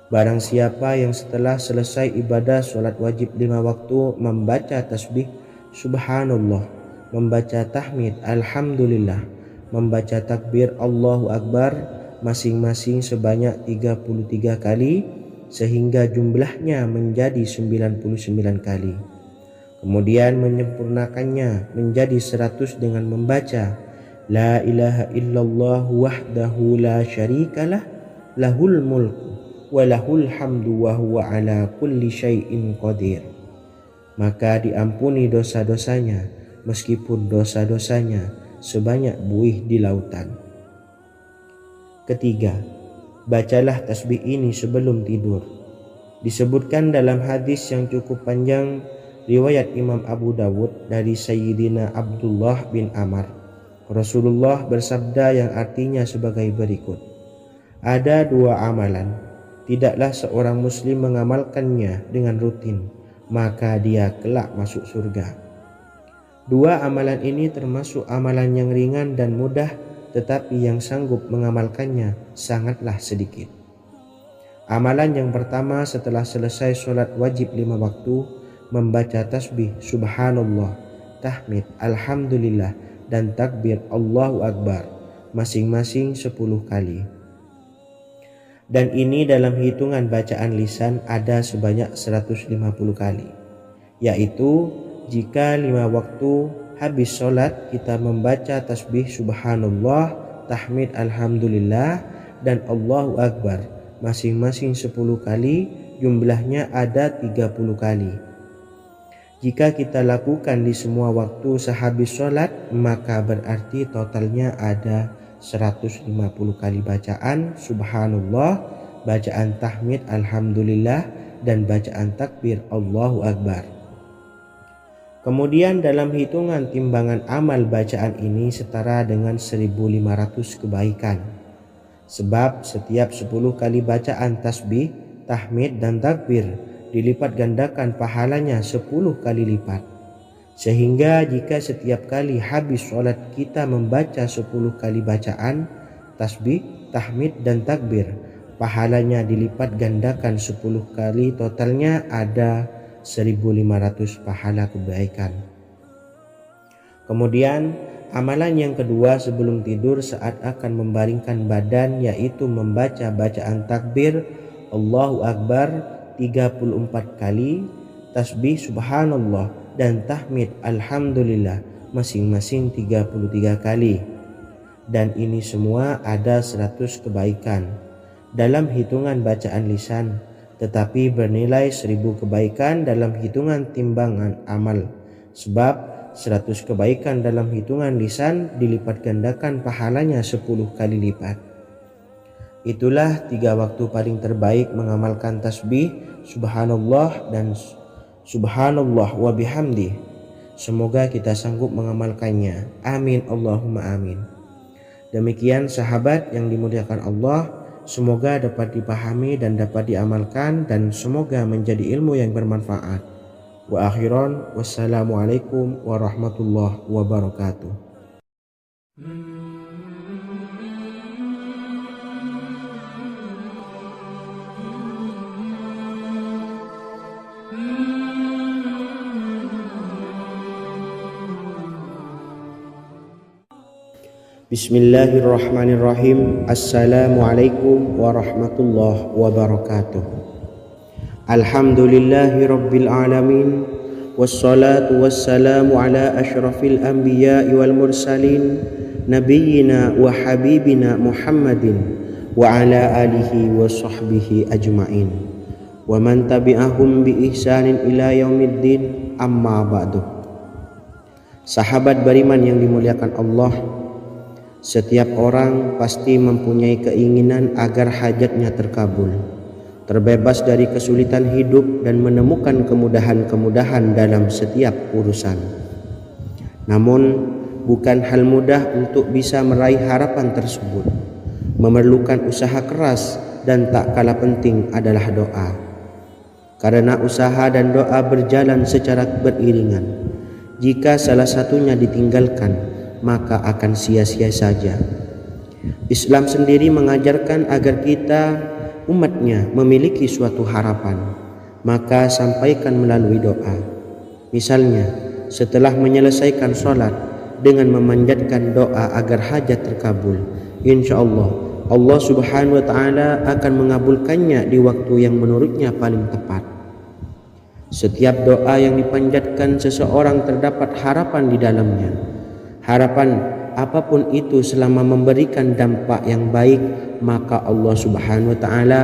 Speaker 1: barang siapa yang setelah selesai ibadah sholat wajib 5 waktu membaca tasbih subhanallah, membaca tahmid alhamdulillah, membaca takbir Allahu Akbar masing-masing sebanyak 33 kali sehingga jumlahnya menjadi 99 kali. Kemudian menyempurnakannya menjadi 100 dengan membaca La ilaha illallah wahdahu la syarikalah lahul mulku wa lahul hamdu wa huwa ala kulli syai'in qadir. Maka diampuni dosa-dosanya meskipun dosa-dosanya sebanyak buih di lautan. Ketiga, bacalah tasbih ini sebelum tidur. Disebutkan dalam hadis yang cukup panjang riwayat Imam Abu Dawud dari Sayyidina Abdullah bin Amr, Rasulullah bersabda yang artinya sebagai berikut, ada 2 amalan, tidaklah seorang muslim mengamalkannya dengan rutin, maka dia kelak masuk surga. 2 amalan ini termasuk amalan yang ringan dan mudah, tetapi yang sanggup mengamalkannya sangatlah sedikit. Amalan yang pertama setelah selesai sholat wajib 5 waktu, membaca tasbih subhanallah, tahmid alhamdulillah dan takbir Allahu Akbar masing-masing 10 kali. Dan ini dalam hitungan bacaan lisan ada sebanyak 150 kali, yaitu jika 5 waktu habis sholat kita membaca tasbih subhanallah, tahmid alhamdulillah dan Allahu Akbar masing-masing 10 kali, jumlahnya ada 30 kali. Jika kita lakukan di semua waktu sehabis sholat, maka berarti totalnya ada 150 kali bacaan subhanallah, bacaan tahmid alhamdulillah dan bacaan takbir Allahu Akbar. Kemudian dalam hitungan timbangan amal bacaan ini setara dengan 1500 kebaikan. Sebab setiap 10 kali bacaan tasbih, tahmid dan takbir dilipat gandakan pahalanya 10 kali lipat. Sehingga jika setiap kali habis sholat kita membaca 10 kali bacaan tasbih, tahmid dan takbir, pahalanya dilipat gandakan 10 kali, totalnya ada 1500 pahala kebaikan. Kemudian amalan yang kedua sebelum tidur saat akan membaringkan badan, yaitu membaca bacaan takbir Allahu Akbar 34 kali, tasbih subhanallah dan tahmid alhamdulillah masing-masing 33 kali. Dan ini semua ada 100 kebaikan dalam hitungan bacaan lisan, tetapi bernilai 1000 kebaikan dalam hitungan timbangan amal. Sebab 100 kebaikan dalam hitungan lisan dilipat gandakan pahalanya 10 kali lipat. Itulah 3 waktu paling terbaik mengamalkan tasbih subhanallah dan subhanallah wa bihamdi. Semoga kita sanggup mengamalkannya. Amin Allahumma amin. Demikian sahabat yang dimuliakan Allah, semoga dapat dipahami dan dapat diamalkan dan semoga menjadi ilmu yang bermanfaat. Wa akhiran wassalamualaikum warahmatullahi wabarakatuh. Bismillahirrahmanirrahim. Assalamualaikum warahmatullahi wabarakatuh. Alhamdulillahi rabbil alamin, wassalatu wassalamu ala asyrafil anbiya'i wal mursalin, nabiyyina wa habibina Muhammadin wa ala alihi wa sahbihi ajma'in wa man tabi'ahum bi ihsanin ila yaumiddin, amma ba'du. Sahabat beriman yang dimuliakan Allah, setiap orang pasti mempunyai keinginan agar hajatnya terkabul, terbebas dari kesulitan hidup dan menemukan kemudahan-kemudahan dalam setiap urusan. Namun bukan hal mudah untuk bisa meraih harapan tersebut. Memerlukan usaha keras dan tak kalah penting adalah doa. Karena usaha dan doa berjalan secara beriringan. Jika salah satunya ditinggalkan, maka akan sia-sia saja. Islam sendiri mengajarkan agar kita umatnya memiliki suatu harapan, maka sampaikan melalui doa. Misalnya, setelah menyelesaikan sholat dengan memanjatkan doa agar hajat terkabul, insya Allah Subhanahu wa ta'ala akan mengabulkannya di waktu yang menurutnya paling tepat. Setiap doa yang dipanjatkan seseorang terdapat harapan di dalamnya. Harapan apapun itu selama memberikan dampak yang baik, maka Allah Subhanahu wa ta'ala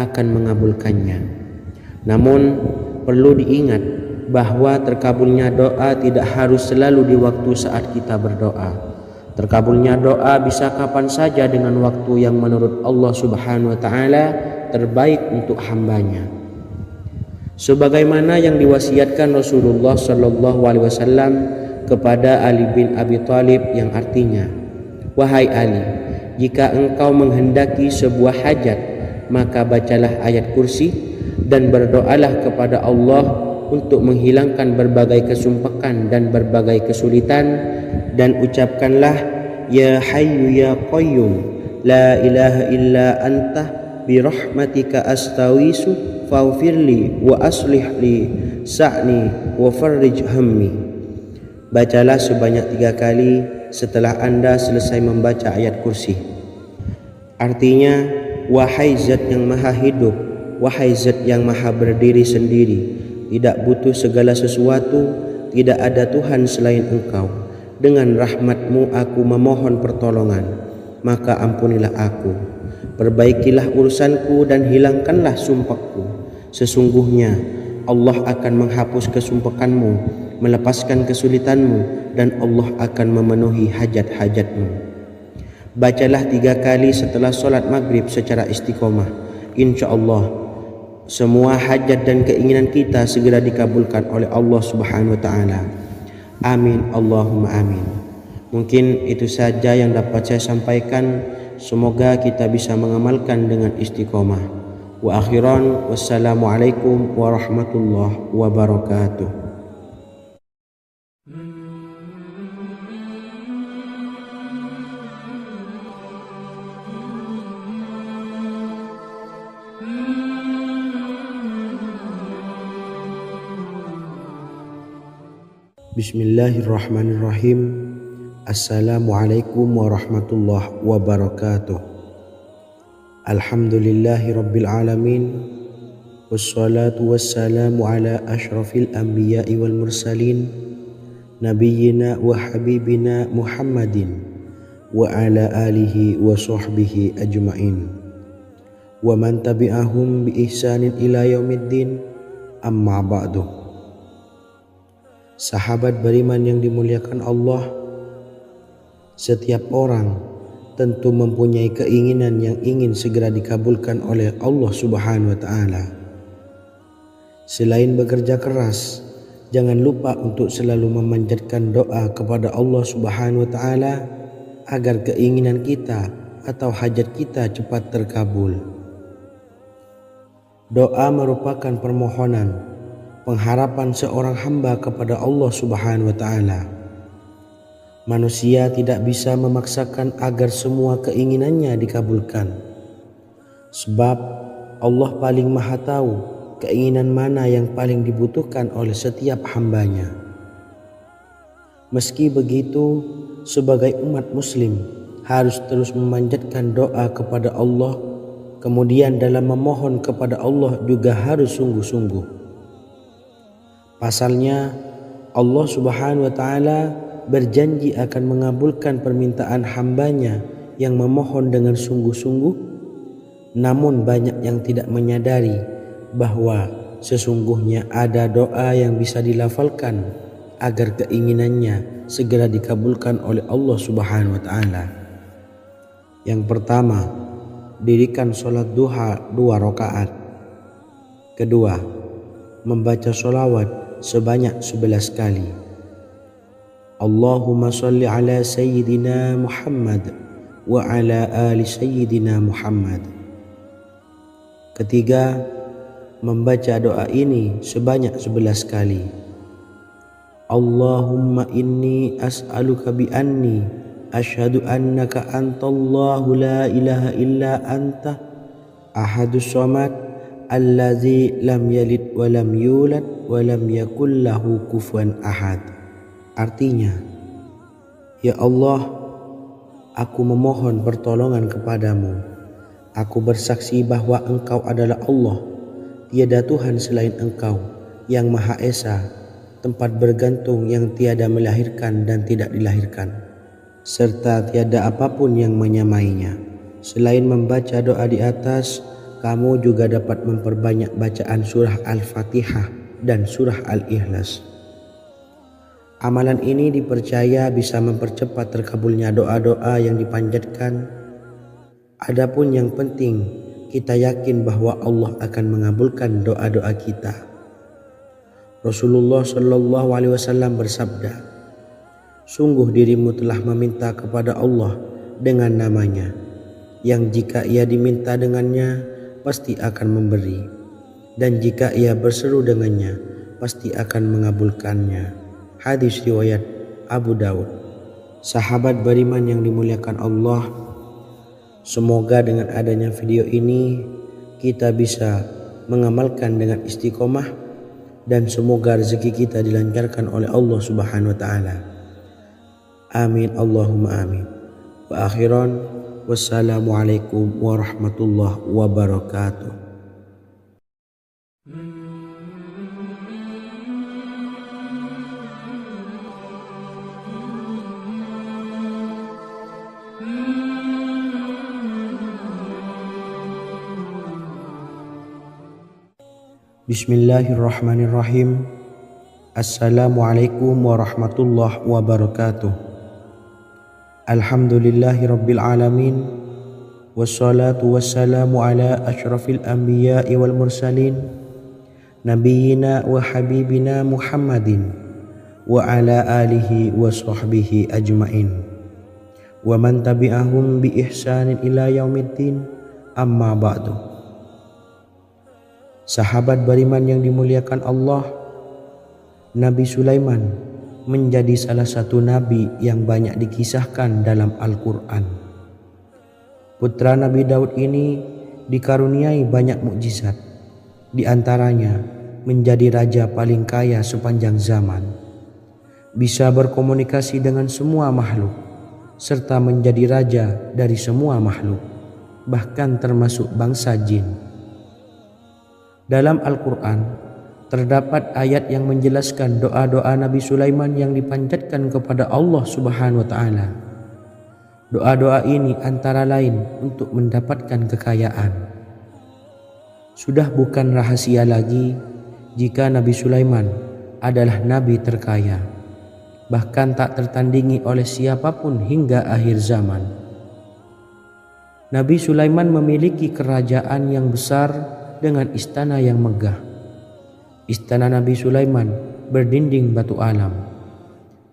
Speaker 1: akan mengabulkannya. Namun perlu diingat bahwa terkabulnya doa tidak harus selalu di waktu saat kita berdoa. Terkabulnya doa bisa kapan saja dengan waktu yang menurut Allah Subhanahu wa ta'ala terbaik untuk hambanya. Sebagaimana yang diwasiatkan Rasulullah sallallahu alaihi wasallam kepada Ali bin Abi Thalib, yang artinya, "Wahai Ali, jika engkau menghendaki sebuah hajat, maka bacalah ayat kursi dan berdoalah kepada Allah untuk menghilangkan berbagai kesumpakan dan berbagai kesulitan, dan ucapkanlah, Ya Hayyu Ya Qayyum, La ilaha illa anta birahmatika astawisu faghfirli wa aslih li sa'ni wa farrij hammi." Bacalah sebanyak 3 kali setelah Anda selesai membaca ayat kursi. Artinya, wahai zat yang maha hidup, wahai zat yang maha berdiri sendiri, tidak butuh segala sesuatu, tidak ada Tuhan selain Engkau. Dengan rahmat-Mu aku memohon pertolongan, maka ampunilah aku. Perbaikilah urusanku dan hilangkanlah sumpahku. Sesungguhnya Allah akan menghapus kesumpakanmu, melepaskan kesulitanmu, dan Allah akan memenuhi hajat-hajatmu. Bacalah 3 kali setelah solat maghrib secara istiqomah. Insya Allah semua hajat dan keinginan kita segera dikabulkan oleh Allah Subhanahu wa ta'ala. Amin Allahumma amin. Mungkin itu saja yang dapat saya sampaikan. Semoga kita bisa mengamalkan dengan istiqomah. Wa akhiran, wassalamualaikum warahmatullahi wabarakatuh. Bismillahirrahmanirrahim. Assalamualaikum warahmatullahi wabarakatuh. Alhamdulillahi rabbil alamin. Wassalatu wassalamu ala ashrafil anbiya'i wal mursalin, nabiyyina wa habibina Muhammadin wa ala alihi wa sahbihi ajma'in wa man tabi'ahum bi ihsanin ila yaumiddin, amma ba'du. Sahabat beriman yang dimuliakan Allah, setiap orang tentu mempunyai keinginan yang ingin segera dikabulkan oleh Allah Subhanahu wa ta'ala. Selain bekerja keras, jangan lupa untuk selalu memanjatkan doa kepada Allah Subhanahu wa ta'ala agar keinginan kita atau hajat kita cepat terkabul. Doa merupakan permohonan, pengharapan seorang hamba kepada Allah Subhanahu wa ta'ala. Manusia tidak bisa memaksakan agar semua keinginannya dikabulkan, sebab Allah paling maha tahu keinginan mana yang paling dibutuhkan oleh setiap hambanya. Meski begitu, sebagai umat muslim harus terus memanjatkan doa kepada Allah, kemudian dalam memohon kepada Allah juga harus sungguh-sungguh. Pasalnya, Allah Subhanahu wa ta'ala berjanji akan mengabulkan permintaan hambanya yang memohon dengan sungguh-sungguh. Namun banyak yang tidak menyadari bahwa sesungguhnya ada doa yang bisa dilafalkan agar keinginannya segera dikabulkan oleh Allah Subhanahu wa ta'ala. Yang pertama, dirikan sholat duha 2 rakaat. Kedua, membaca sholawat sebanyak 11 kali. Allahumma salli ala Sayyidina Muhammad wa ala ali Sayyidina Muhammad. Ketiga, membaca doa ini sebanyak 11 kali. Allahumma inni as'aluka bi anni asyhadu annaka antallahu la ilaha illa anta ahadus samad allazi lam yalid wa lam yulad wa lam yakul lahu kufuwan ahad. Artinya, ya Allah, aku memohon pertolongan kepadamu. Aku bersaksi bahwa Engkau adalah Allah, tiada Tuhan selain Engkau, yang Maha Esa, tempat bergantung yang tiada melahirkan dan tidak dilahirkan, serta tiada apapun yang menyamainya. Selain membaca doa di atas, kamu juga dapat memperbanyak bacaan surah Al-Fatihah dan surah Al-Ikhlas. Amalan ini dipercaya bisa mempercepat terkabulnya doa-doa yang dipanjatkan. Adapun yang penting, kita yakin bahwa Allah akan mengabulkan doa-doa kita. Rasulullah Shallallahu Alaihi Wasallam bersabda, sungguh dirimu telah meminta kepada Allah dengan namanya, yang jika ia diminta dengannya, pasti akan memberi, dan jika ia berseru dengannya, pasti akan mengabulkannya. Hadis riwayat Abu Daud. Sahabat beriman yang dimuliakan Allah, semoga dengan adanya video ini kita bisa mengamalkan dengan istiqomah, dan semoga rezeki kita dilancarkan oleh Allah Subhanahu wa taala. Amin Allahumma amin. Wa akhiran, wassalamualaikum warahmatullahi wabarakatuh. Bismillahirrahmanirrahim. Assalamualaikum warahmatullahi wabarakatuh. Alhamdulillahi rabbil alamin. Wassalatu wassalamu ala asyrafil anbiya'i wal mursalin, nabiyyina wa habibina Muhammadin wa ala alihi wa sahbihi ajmain, wa man tabi'ahum bi ihsanin ila yaumiddin, amma ba'du. Sahabat beriman yang dimuliakan Allah, Nabi Sulaiman menjadi salah satu nabi yang banyak dikisahkan dalam Al-Quran. Putra Nabi Daud ini dikaruniai banyak mukjizat, di antaranya menjadi raja paling kaya sepanjang zaman, bisa berkomunikasi dengan semua makhluk, serta menjadi raja dari semua makhluk, bahkan termasuk bangsa jin. Dalam Al-Quran terdapat ayat yang menjelaskan doa-doa Nabi Sulaiman yang dipanjatkan kepada Allah Subhanahu wa taala. Doa-doa ini antara lain untuk mendapatkan kekayaan. Sudah bukan rahasia lagi jika Nabi Sulaiman adalah nabi terkaya, bahkan tak tertandingi oleh siapapun hingga akhir zaman. Nabi Sulaiman memiliki kerajaan yang besar dengan istana yang megah. Istana Nabi Sulaiman berdinding batu alam,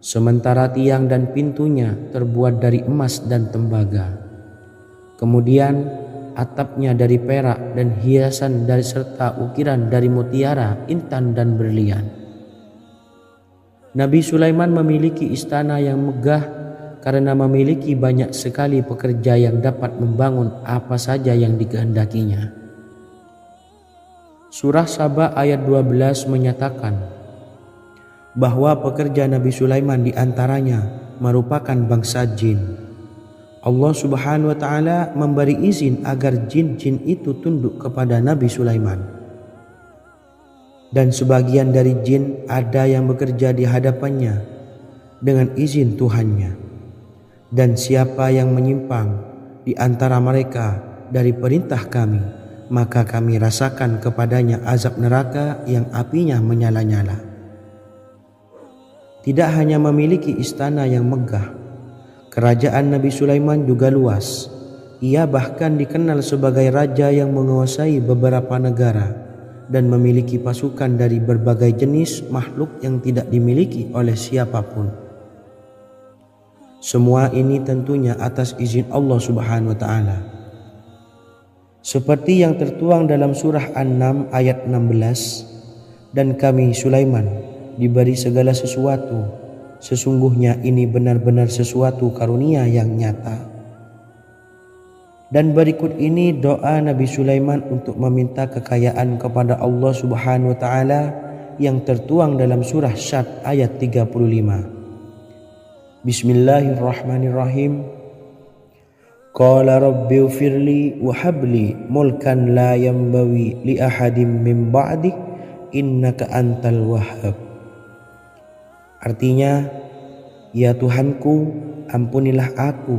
Speaker 1: sementara tiang dan pintunya terbuat dari emas dan tembaga. Kemudian atapnya dari perak dan hiasan dari serta ukiran dari mutiara, intan dan berlian. Nabi Sulaiman memiliki istana yang megah karena memiliki banyak sekali pekerja yang dapat membangun apa saja yang dikehendakinya. Surah Saba ayat 12 menyatakan bahwa pekerja Nabi Sulaiman diantaranya merupakan bangsa jin. Allah Subhanahu wa taala memberi izin agar jin-jin itu tunduk kepada Nabi Sulaiman. Dan sebagian dari jin ada yang bekerja di hadapannya dengan izin Tuhannya. Dan siapa yang menyimpang di antara mereka dari perintah kami, maka kami rasakan kepadanya azab neraka yang apinya menyala-nyala. Tidak hanya memiliki istana yang megah, kerajaan Nabi Sulaiman juga luas. Ia bahkan dikenal sebagai raja yang menguasai beberapa negara dan memiliki pasukan dari berbagai jenis makhluk yang tidak dimiliki oleh siapapun. Semua ini tentunya atas izin Allah Subhanahu wa taala. Seperti yang tertuang dalam surah An-Naml ayat 16, dan kami Sulaiman diberi segala sesuatu, sesungguhnya ini benar-benar sesuatu karunia yang nyata. Dan berikut ini doa Nabi Sulaiman untuk meminta kekayaan kepada Allah Subhanahu wa taala yang tertuang dalam surah Syad ayat 35. Bismillahirrahmanirrahim. Qala rabbighfirli wa habli mulkan la yanbawi li ahadin min ba'di innaka antal wahhab. Artinya, ya Tuhanku, ampunilah aku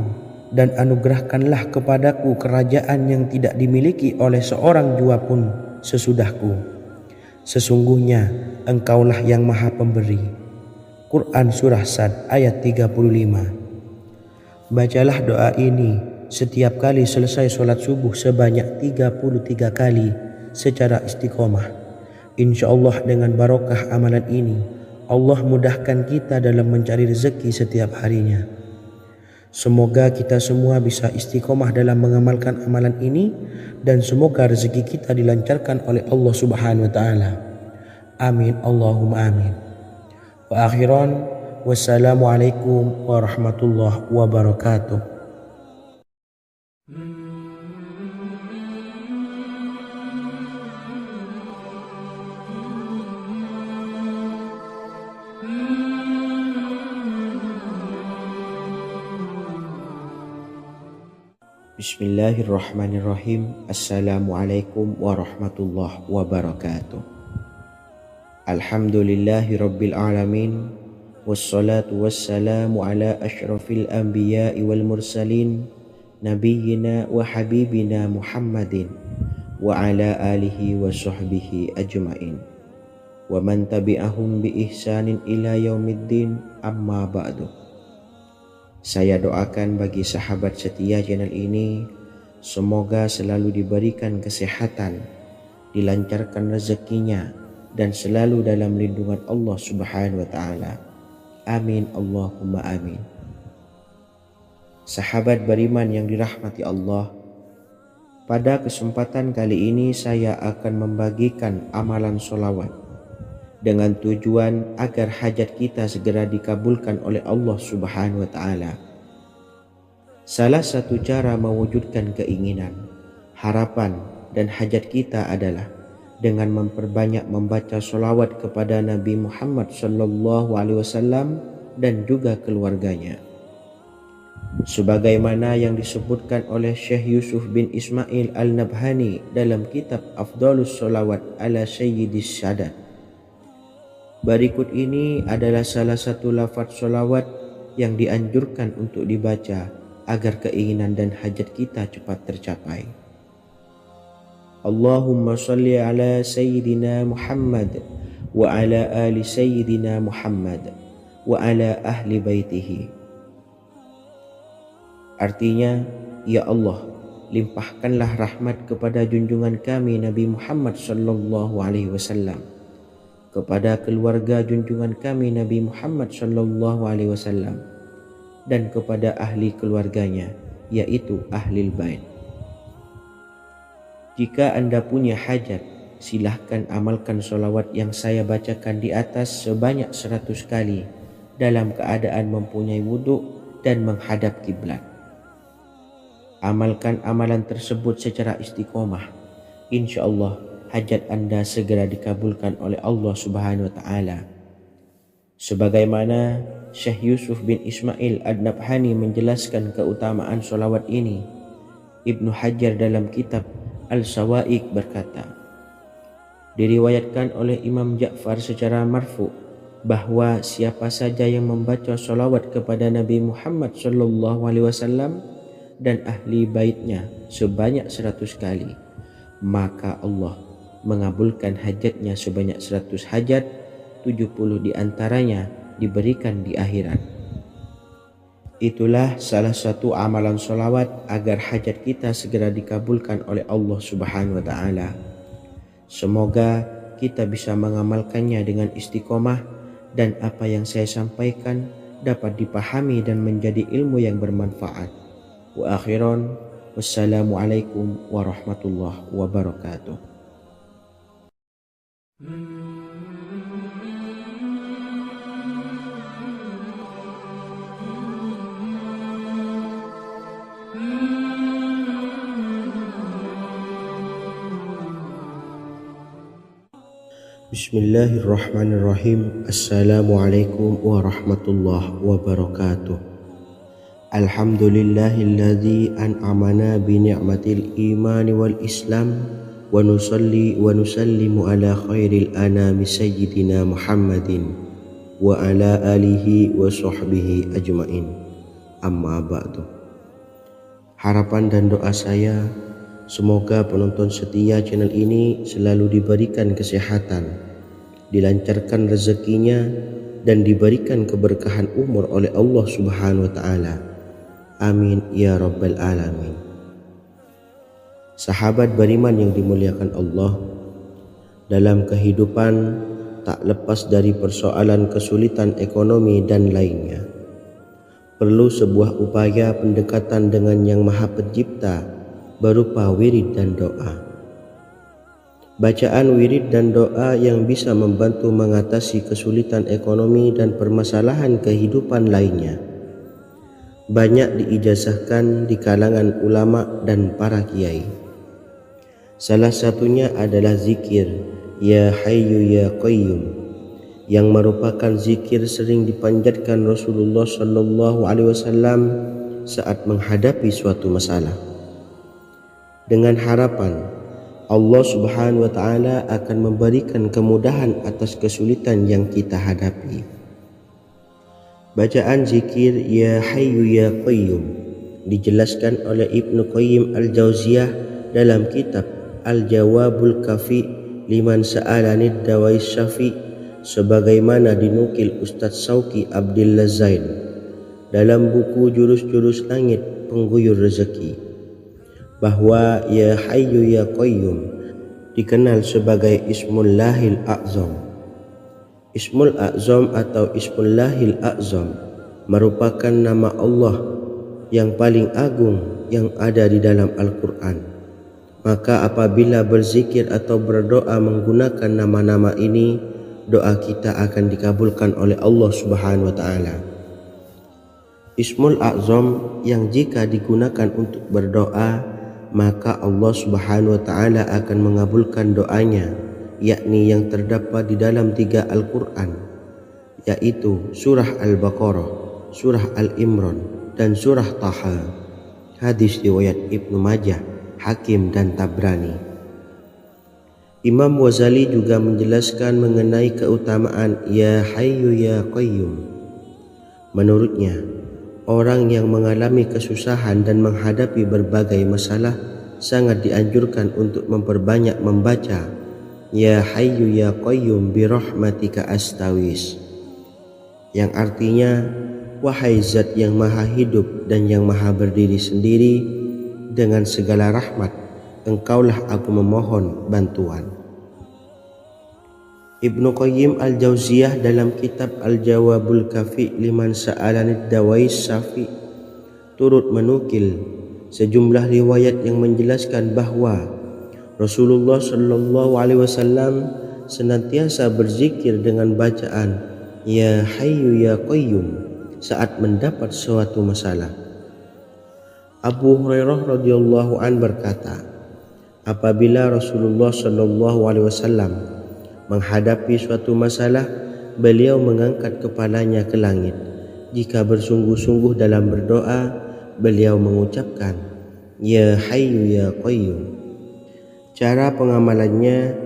Speaker 1: dan anugerahkanlah kepadaku kerajaan yang tidak dimiliki oleh seorang jua pun sesudahku. Sesungguhnya Engkaulah yang Maha Pemberi. Quran Surah Sad ayat 35. Bacalah doa ini setiap kali selesai sholat subuh sebanyak 33 kali secara istiqomah. Insya Allah dengan barokah amalan ini, Allah mudahkan kita dalam mencari rezeki setiap harinya. Semoga kita semua bisa istiqomah dalam mengamalkan amalan ini, dan semoga rezeki kita dilancarkan oleh Allah Subhanahu wa taala. Amin Allahumma amin. Wa akhiran, wassalamualaikum warahmatullahi wabarakatuh. Bismillahirrahmanirrahim. Assalamualaikum warahmatullahi wabarakatuh. Alhamdulillahi rabbil alamin. Wassalatu wassalamu ala ashrafil anbiya'i wal mursalin, nabiyyina wa habibina Muhammadin wa ala alihi wa sahbihi ajma'in wa man tabi'ahum bi ihsanin ila yaumiddin, amma ba'du. Saya doakan bagi sahabat setia channel ini, semoga selalu diberikan kesehatan, dilancarkan rezekinya, dan selalu dalam lindungan Allah Subhanahu wa taala. Amin Allahumma amin. Sahabat beriman yang dirahmati Allah, pada kesempatan kali ini saya akan membagikan amalan sholawat dengan tujuan agar hajat kita segera dikabulkan oleh Allah Subhanahu wa taala. Salah satu cara mewujudkan keinginan, harapan, dan hajat kita adalah dengan memperbanyak membaca sholawat kepada Nabi Muhammad SAW dan juga keluarganya. Sebagaimana yang disebutkan oleh Syekh Yusuf bin Ismail Al-Nabhani dalam kitab Afdhalus Sholawat ala Sayyidis Sadat. Berikut ini adalah salah satu lafaz sholawat yang dianjurkan untuk dibaca agar keinginan dan hajat kita cepat tercapai. Allahumma salli ala Sayyidina Muhammad wa ala ali Sayyidina Muhammad wa ala ahli baitihi. Artinya, ya Allah, limpahkanlah rahmat kepada junjungan kami Nabi Muhammad sallallahu alaihi wasallam, kepada keluarga junjungan kami Nabi Muhammad sallallahu alaihi wasallam, dan kepada ahli keluarganya, yaitu ahlil bait. Jika Anda punya hajat, silahkan amalkan sholawat yang saya bacakan di atas sebanyak 100 kali dalam keadaan mempunyai wudhu dan menghadap kiblat. Amalkan amalan tersebut secara istiqomah. Insya Allah hajat Anda segera dikabulkan oleh Allah Subhanahu wa taala. Sebagaimana Syekh Yusuf bin Ismail Ad-Nabhani menjelaskan keutamaan sholawat ini, Ibnu Hajar dalam kitab Al-Sawa'iq berkata, diriwayatkan oleh Imam Ja'far secara marfu bahwa siapa saja yang membaca sholawat kepada Nabi Muhammad SAW dan ahli baitnya sebanyak 100 kali, maka Allah mengabulkan hajatnya sebanyak 100 hajat, 70 diantaranya diberikan di akhirat. Itulah salah satu amalan sholawat agar hajat kita segera dikabulkan oleh Allah Subhanahu wa taala. Semoga kita bisa mengamalkannya dengan istiqomah, dan apa yang saya sampaikan dapat dipahami dan menjadi ilmu yang bermanfaat. Wa akhiran, wassalamualaikum warahmatullahi wabarakatuh. Bismillahirrahmanirrahim. Assalamualaikum warahmatullahi wabarakatuh. Alhamdulillahilladzi an'amana bi ni'matil imani wal islam wa nusalli wa nusallimu ala khairil anami sayyidina Muhammadin wa ala alihi wa sahbihi ajmain. Amma ba'du. Harapan dan doa saya, semoga penonton setia channel ini selalu diberikan kesehatan, dilancarkan rezekinya, dan diberikan keberkahan umur oleh Allah Subhanahu wa Ta'ala. Amin ya Rabbal Alamin. Sahabat beriman yang dimuliakan Allah, dalam kehidupan tak lepas dari persoalan kesulitan ekonomi dan lainnya. Perlu sebuah upaya pendekatan dengan Yang Maha Pencipta berupa wirid dan doa. Bacaan wirid dan doa yang bisa membantu mengatasi kesulitan ekonomi dan permasalahan kehidupan lainnya banyak diijazahkan di kalangan ulama dan para kiai. Salah satunya adalah zikir Ya Hayyu Ya Qayyum, yang merupakan zikir sering dipanjatkan Rasulullah SAW saat menghadapi suatu masalah, dengan harapan Allah Subhanahu wa Ta'ala akan memberikan kemudahan atas kesulitan yang kita hadapi. Bacaan zikir Ya Hayyu Ya Qayyum dijelaskan oleh Ibnu Qayyim Al-Jauziyah dalam kitab Al-Jawabul Kafi liman sa'alanid dawais syafi, sebagaimana dinukil Ustadz Sauki Abdillah Zain dalam buku Jurus-Jurus Langit Pengguyur Rezeki, bahwa Ya Hayyu Ya Qayyum dikenal sebagai Ismullahil A'zam. Ismul A'zam atau Ismullahil A'zam merupakan nama Allah yang paling agung yang ada di dalam Al-Quran. Maka apabila berzikir atau berdoa menggunakan nama-nama ini, doa kita akan dikabulkan oleh Allah Subhanahu wa Ta'ala. Ismul A'zam yang jika digunakan untuk berdoa, maka Allah Subhanahu wa Ta'ala akan mengabulkan doanya, yakni yang terdapat di dalam 3 Al-Quran, yaitu surah Al-Baqarah, surah Al-Imran, dan surah Taha. Hadis riwayat Ibnu Majah, Hakim, dan Tabrani. Imam Ghazali juga menjelaskan mengenai keutamaan Ya Hayyu Ya Qayyum. Menurutnya, orang yang mengalami kesusahan dan menghadapi berbagai masalah sangat dianjurkan untuk memperbanyak membaca Ya Hayyu Ya Qayyum bi rahmatika astawis, yang artinya, wahai zat yang maha hidup dan yang maha berdiri sendiri, dengan segala rahmat engkaulah aku memohon bantuan. Ibnu Qayyim Al-Jauziyah dalam kitab Al-Jawabul Kafi liman sa'alanid dawais syafi turut menukil sejumlah riwayat yang menjelaskan bahwa Rasulullah SAW senantiasa berzikir dengan bacaan Ya Hayyu Ya Qayyum saat mendapat suatu masalah. Abu Hurairah radhiyallahu an berkata, apabila Rasulullah SAW menghadapi suatu masalah, beliau mengangkat kepalanya ke langit. Jika bersungguh-sungguh dalam berdoa, beliau mengucapkan Ya Hayyu Ya Qayyum. Cara pengamalannya,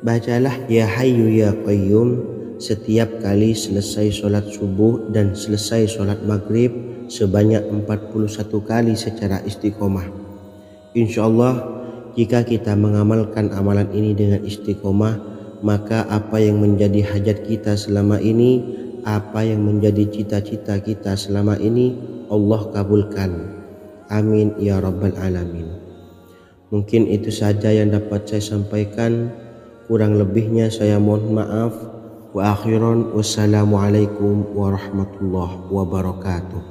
Speaker 1: bacalah Ya Hayyu Ya Qayyum setiap kali selesai sholat subuh dan selesai sholat maghrib sebanyak 41 kali secara istiqomah. Insyaallah, jika kita mengamalkan amalan ini dengan istiqomah, maka apa yang menjadi hajat kita selama ini, apa yang menjadi cita-cita kita selama ini, Allah kabulkan. Amin ya Rabbal Alamin. Mungkin itu saja yang dapat saya sampaikan. Kurang lebihnya saya mohon maaf. Wa akhiran, wassalamualaikum warahmatullahi wabarakatuh.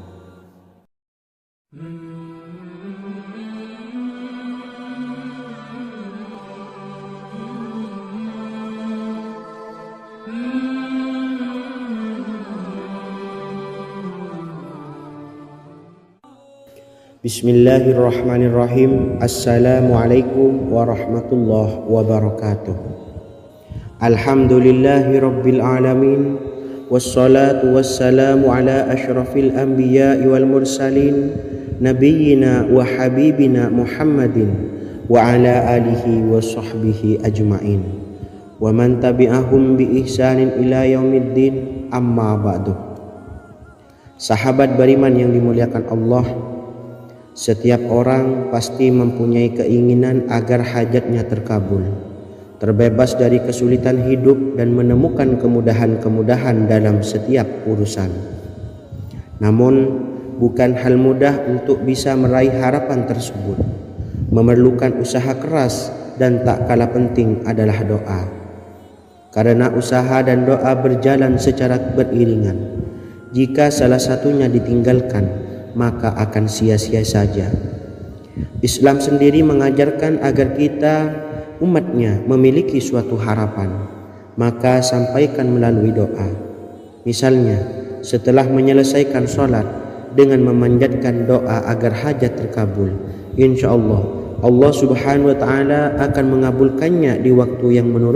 Speaker 1: Bismillahirrahmanirrahim. Assalamualaikum warahmatullahi wabarakatuh. Alhamdulillahi rabbil alamin. Wassalatu wassalamu ala ashrafil anbiya'i wal mursalin, nabiyyina wa habibina Muhammadin wa ala alihi wa sahbihi ajma'in wa man tabi'ahum bi ihsanin ila yaumiddin, amma ba'du. Sahabat beriman yang dimuliakan Allah, setiap orang pasti mempunyai keinginan agar hajatnya terkabul, terbebas dari kesulitan hidup dan menemukan kemudahan-kemudahan dalam setiap urusan. Namun, bukan hal mudah untuk bisa meraih harapan tersebut. Memerlukan usaha keras dan tak kalah penting adalah doa. Karena usaha dan doa berjalan secara beriringan. Jika salah satunya ditinggalkan, maka akan sia-sia saja. Islam sendiri mengajarkan agar kita umatnya memiliki suatu harapan, maka sampaikan melalui doa. Misalnya, setelah menyelesaikan sholat dengan memanjatkan doa agar hajat terkabul, insya Allah Allah subhanahu wa ta'ala akan mengabulkannya di waktu yang menurut